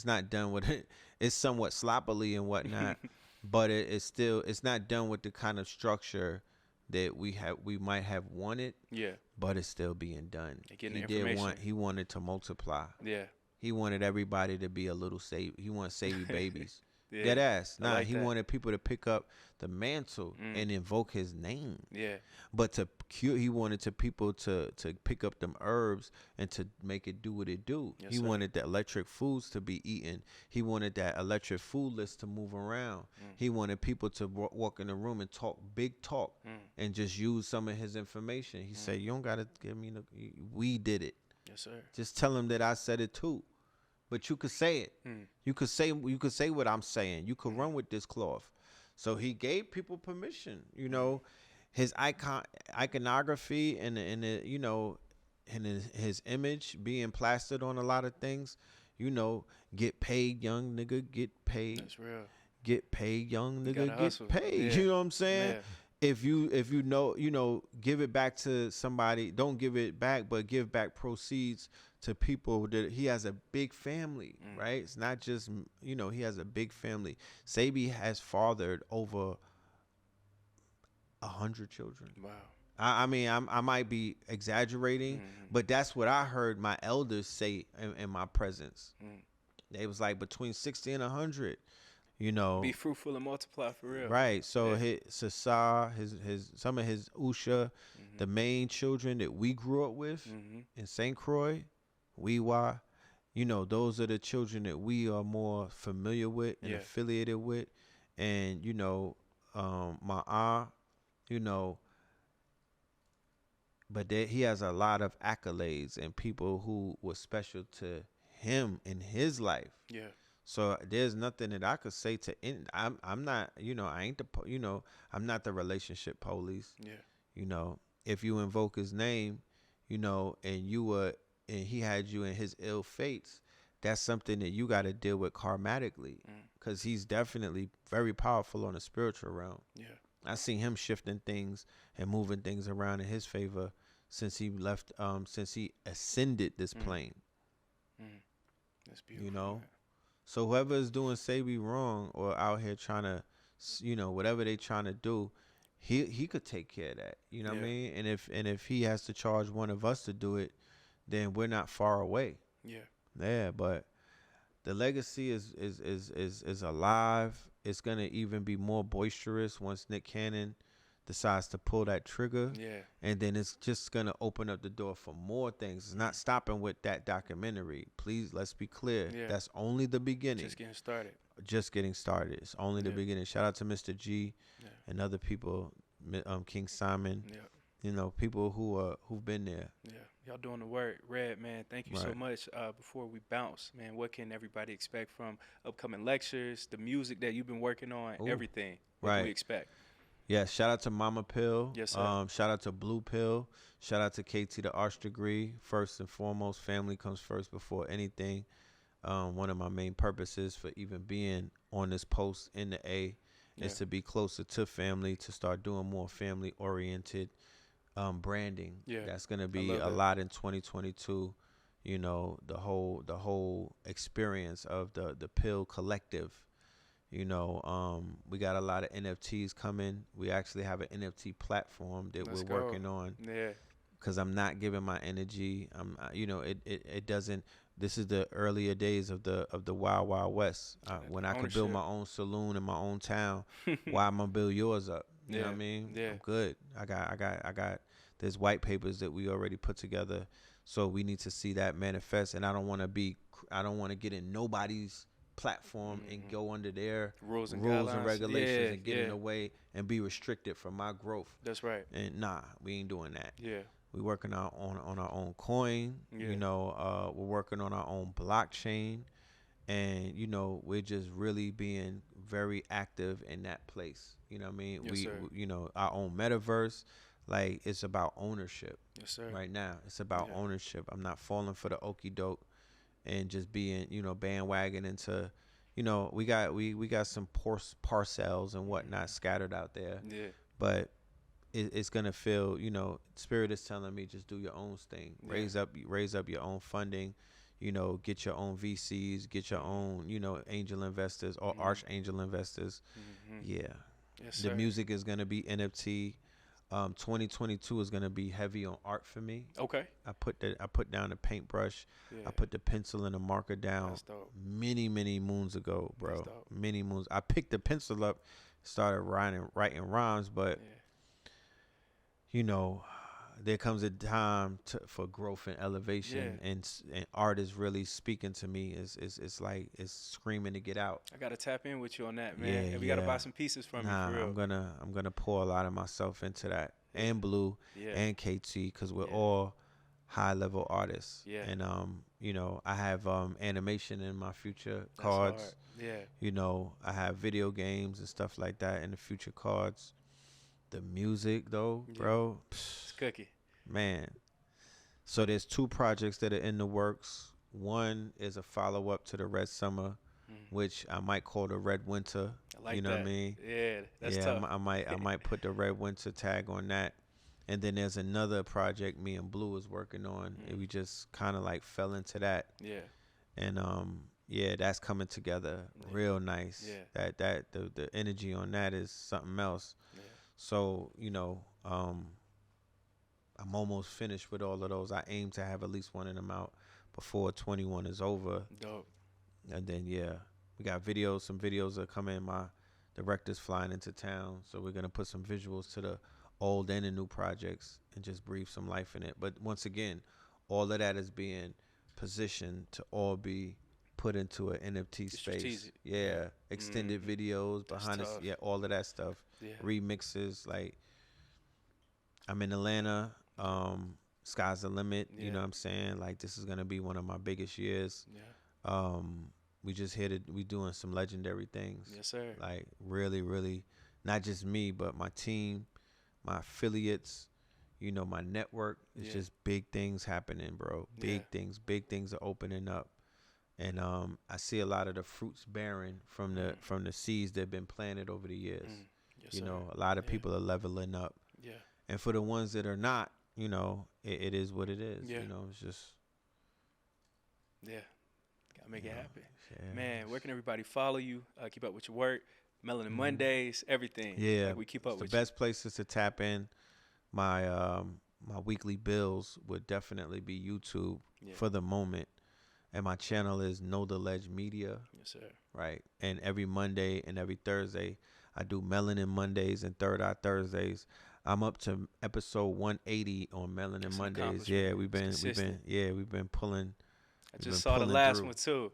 A: not done with it. It's somewhat sloppily and whatnot, but it's not done with the kind of structure that we might have wanted. Yeah. But it's still being done. He wanted to multiply. Yeah. He wanted everybody to be a little Sebi. He wanted Sebi babies. Yeah. Dead ass. Nah, he wanted people to pick up the mantle and invoke his name. Yeah. But he wanted people to pick up them herbs and to make it do what it do. Yes, he wanted the electric foods to be eaten. He wanted that electric food list to move around. He wanted people to walk in the room and talk big talk and just use some of his information. He said, "You don't gotta give me we did it. Yes, sir. Just tell him that I said it too." But you could say it. You could say what I'm saying. You could run with this cloth. So he gave people permission. His iconography and his image being plastered on a lot of things. Get paid, young nigga. Get paid. That's real. Get paid, young nigga. Get paid. Yeah. You know what I'm saying? Yeah. If you know, give it back to somebody. Don't give it back, but give back proceeds to people that he has a big family, right? It's not just, he has a big family. Sebi has fathered over 100 children. Wow. I mean, I might be exaggerating, but that's what I heard my elders say in my presence. They was like between 60 and 100.
B: Be fruitful and multiply for real.
A: Right. So his Sasa, some of his Usha, the main children that we grew up with in St. Croix, Weewa, those are the children that we are more familiar with and affiliated with. And, my aunt, but he has a lot of accolades and people who were special to him in his life. Yeah. So there's nothing that I could say to end. I'm not, I ain't I'm not the relationship police. Yeah. If you invoke his name, and he had you in his ill fates, that's something that you got to deal with karmatically, because he's definitely very powerful on the spiritual realm. Yeah. I seen him shifting things and moving things around in his favor since he left, since he ascended this plane. That's beautiful. Man. So whoever is doing Sebi wrong or out here trying to, whatever they trying to do, he could take care of that. You know what I mean? And if he has to charge one of us to do it, then we're not far away. Yeah. Yeah, but the legacy is alive. It's gonna even be more boisterous once Nick Cannon decides to pull that trigger. Yeah. And then it's just gonna open up the door for more things. It's not stopping with that documentary. Please, let's be clear. Yeah. That's only the beginning.
B: Just getting started.
A: Just getting started. It's only the beginning. Shout out to Mr. G and other people, King Simon. Yeah. People who've been there. Yeah.
B: Y'all doing the work. Red, man, thank you so much. Before we bounce, man, what can everybody expect from upcoming lectures, the music that you've been working on, everything? What can we expect?
A: Yeah, shout out to Mama Pill.
B: Yes, sir.
A: Shout out to Blue Pill. Shout out to KT the Arts Degree. First and foremost, family comes first before anything. One of my main purposes for even being on this post in the A is to be closer to family, to start doing more family oriented branding.
B: Yeah.
A: That's gonna be a lot in 2022. You know, the whole experience of the Pill Collective. You know, we got a lot of NFTs coming. We actually have an NFT platform that we're working on.
B: Yeah.
A: Because I'm not giving my energy. You know, it doesn't. This is the earlier days of the Wild Wild West. When I could build my own saloon in my own town, why am I build yours up? You know what I mean?
B: Yeah.
A: I'm good. I got. There's white papers that we already put together, so we need to see that manifest. And I don't want to get in nobody's platform and go under their rules and regulations and get in the way and be restricted from my growth.
B: That's right.
A: And nah, we ain't doing that.
B: Yeah.
A: We working on our own coin.
B: Yeah.
A: You know, we're working on our own blockchain, and you know, we're just really being very active in that place. You know what I mean?
B: Yes,
A: you know, our own metaverse. Like, it's about ownership.
B: Yes, sir.
A: Right now, it's about ownership. I'm not falling for the okie doke and just being, you know, bandwagon into, you know, we got some parcels and whatnot scattered out there.
B: Yeah.
A: But it's gonna feel, you know, Spirit is telling me just do your own thing. Yeah. Raise up your own funding. You know, get your own VCs, get your own, you know, angel investors or archangel investors. Yeah.
B: Yes, sir.
A: The music is gonna be NFT. 2022 is gonna be heavy on art for me.
B: Okay.
A: I put down the paintbrush. I put the pencil and the marker down many moons ago, bro. Many moons. I picked the pencil up, started writing rhymes, but you know, there comes a time for growth and elevation, and art is really speaking to me. It's like it's screaming to get out.
B: I gotta tap in with you on that, man. And we gotta buy some pieces from you. For real.
A: I'm gonna pour a lot of myself into that, and Blue and KT, because we're all high level artists. Yeah. And you know, I have animation in my future cards.
B: Hard. Yeah.
A: You know, I have video games and stuff like that in the future cards. The music though, bro,
B: it's cookie,
A: man. So there's 2 projects that are in the works. One is a follow up to the Red Summer, which I might call the Red Winter.
B: I like
A: you know
B: that.
A: What I mean?
B: Yeah, that's tough.
A: I might put the Red Winter tag on that. And then there's another project me and Blue is working on, and we just kind of like fell into that.
B: Yeah.
A: And that's coming together real nice. Yeah. The energy on that is something else. Yeah. So, you know, I'm almost finished with all of those. I aim to have at least one of them out before 21 is over.
B: Dope.
A: And then, we got videos. Some videos are coming. My director's flying into town. So we're going to put some visuals to the old and the new projects and just breathe some life in it. But once again, all of that is being positioned to all be put into an NFT space.
B: Strategic.
A: Yeah. Extended videos behind us. Yeah, all of that stuff. Yeah. Remixes. Like, I'm in Atlanta. Sky's the limit. You know what I'm saying? Like, this is gonna be one of my biggest years. Yeah. We just we doing some legendary things.
B: Yes, sir.
A: Like, really, really, not just me, but my team, my affiliates, you know, my network. It's just big things happening, bro. Big things are opening up. And I see a lot of the fruits bearing from the seeds that have been planted over the years. Yes, you know, a lot of people are leveling up. Yeah. And for the ones that are not, you know, it is what it is. Yeah. You know, it's just.
B: Yeah. Gotta make it happen. Yeah. Man, where can everybody follow you? Keep up with your work, Melanin Mondays, everything.
A: Yeah.
B: Like, we keep up with
A: the best places to tap in. My weekly bills would definitely be YouTube for the moment. And my channel is Know the Ledge Media.
B: Yes, sir.
A: Right. And every Monday and every Thursday, I do Melanin Mondays and Third Eye Thursdays. I'm up to episode 180 on Melanin Mondays. Yeah, we've been pulling.
B: I just saw the last one too.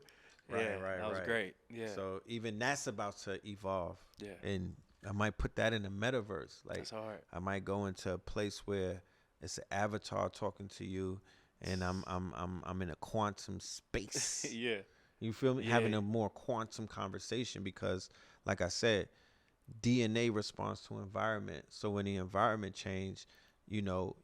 A: Right,
B: that was great. Yeah.
A: So even that's about to evolve.
B: Yeah.
A: And I might put that in the metaverse. Like,
B: that's hard.
A: I might go into a place where it's an avatar talking to you. And I'm in a quantum space.
B: Yeah.
A: You feel me? Having a more quantum conversation because, like I said, DNA responds to environment. So when the environment change, you'll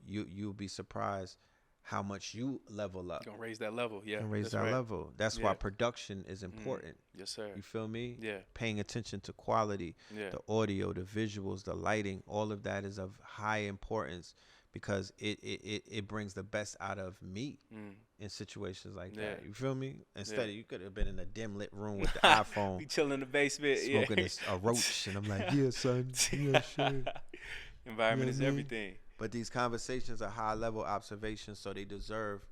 A: be surprised how much you level up.
B: Gonna raise that level. Yeah,
A: And raise that
B: right.
A: level. That's why production is important.
B: Yes, sir.
A: You feel me?
B: Yeah.
A: Paying attention to quality, the audio, the visuals, the lighting, all of that is of high importance because it brings the best out of me in situations like that. You feel me? Instead, you could have been in a dim lit room with the iPhone.
B: We chill in the basement,
A: smoking a roach, and I'm like, yeah, son, yeah, sure.
B: Environment is everything.
A: But these conversations are high level observations, so they deserve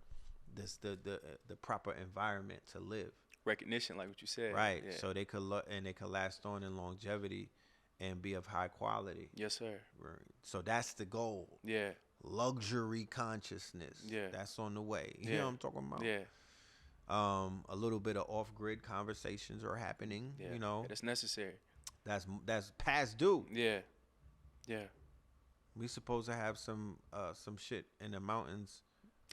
A: the proper environment to live.
B: Recognition, like what you said.
A: Right. Yeah. So they could last on in longevity and be of high quality.
B: Yes, sir.
A: Right. So that's the goal.
B: Yeah.
A: Luxury consciousnness.
B: Yeah.
A: That's on the way. You know what I'm talking about?
B: Yeah.
A: A little bit of off-grid conversations are happening.
B: Yeah.
A: You know.
B: That's necessary.
A: That's past due.
B: Yeah. Yeah.
A: We supposed to have some shit in the mountains.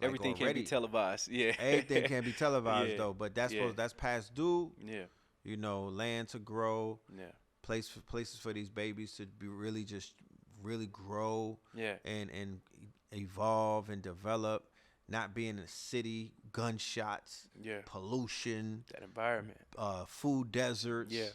B: Everything can be televised. Yeah.
A: Everything can be televised though, but that's past due.
B: Yeah.
A: You know, land to grow.
B: Yeah.
A: Places for these babies to be really grow.
B: Yeah.
A: And evolve and develop. Not being in a city, gunshots.
B: Yeah.
A: Pollution.
B: That environment.
A: Food deserts.
B: Yeah.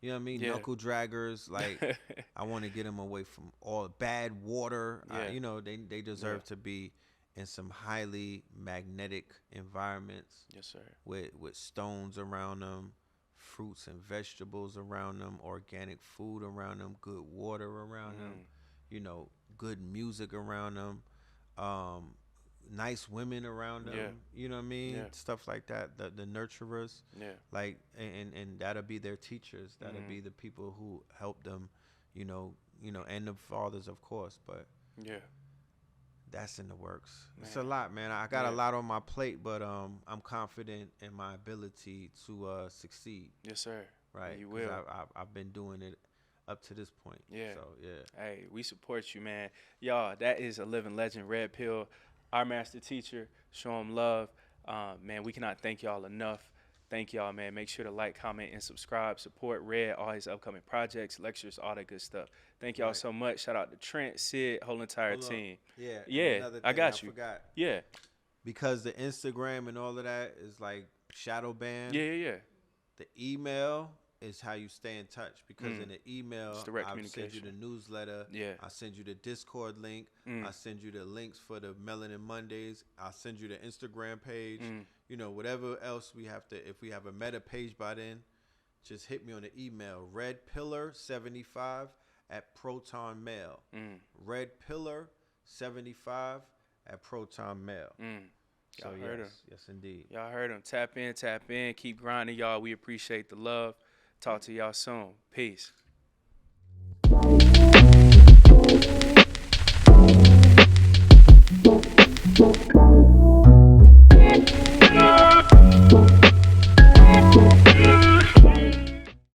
A: You know what I mean? Yeah. Knuckle draggers. Like, I want to get them away from all bad water.
B: Yeah.
A: They deserve to be in some highly magnetic environments.
B: Yes, sir.
A: With stones around them, fruits and vegetables around them, organic food around them, good water around them, good music around them, nice women around them. You know what I mean? Stuff like that. The nurturers.
B: Yeah.
A: Like and that'll be their teachers. That'll be the people who help them, and the fathers, of course. But that's in the works. Man. It's a lot, man. I got a lot on my plate, but I'm confident in my ability to succeed.
B: Yes, sir.
A: Right.
B: You will.
A: I've been doing it up to this point.
B: Yeah.
A: So yeah.
B: Hey, we support you, man. Y'all, that is a living legend, Red Pill, our master teacher. Show him love. Man, we cannot thank y'all enough. Thank y'all, man. Make sure to like, comment, and subscribe. Support Red, all his upcoming projects, lectures, all that good stuff. Thank y'all so much. Shout out to Trent, Sid, whole entire team. Yeah, I got you.
A: Forgot.
B: Yeah.
A: Because the Instagram and all of that is like shadow banned.
B: Yeah.
A: The email is how you stay in touch. Because in the email,
B: I
A: send you the newsletter.
B: Yeah.
A: I send you the Discord link. I send you the links for the Melanin Mondays. I send you the Instagram page. Whatever else we have to, if we have a meta page by then, just hit me on the email, redpillar75 at Proton Mail. Redpillar75 at Proton Mail.
B: Y'all heard him.
A: Yes, indeed.
B: Y'all heard him. Tap in. Keep grinding, y'all. We appreciate the love. Talk to y'all soon. Peace.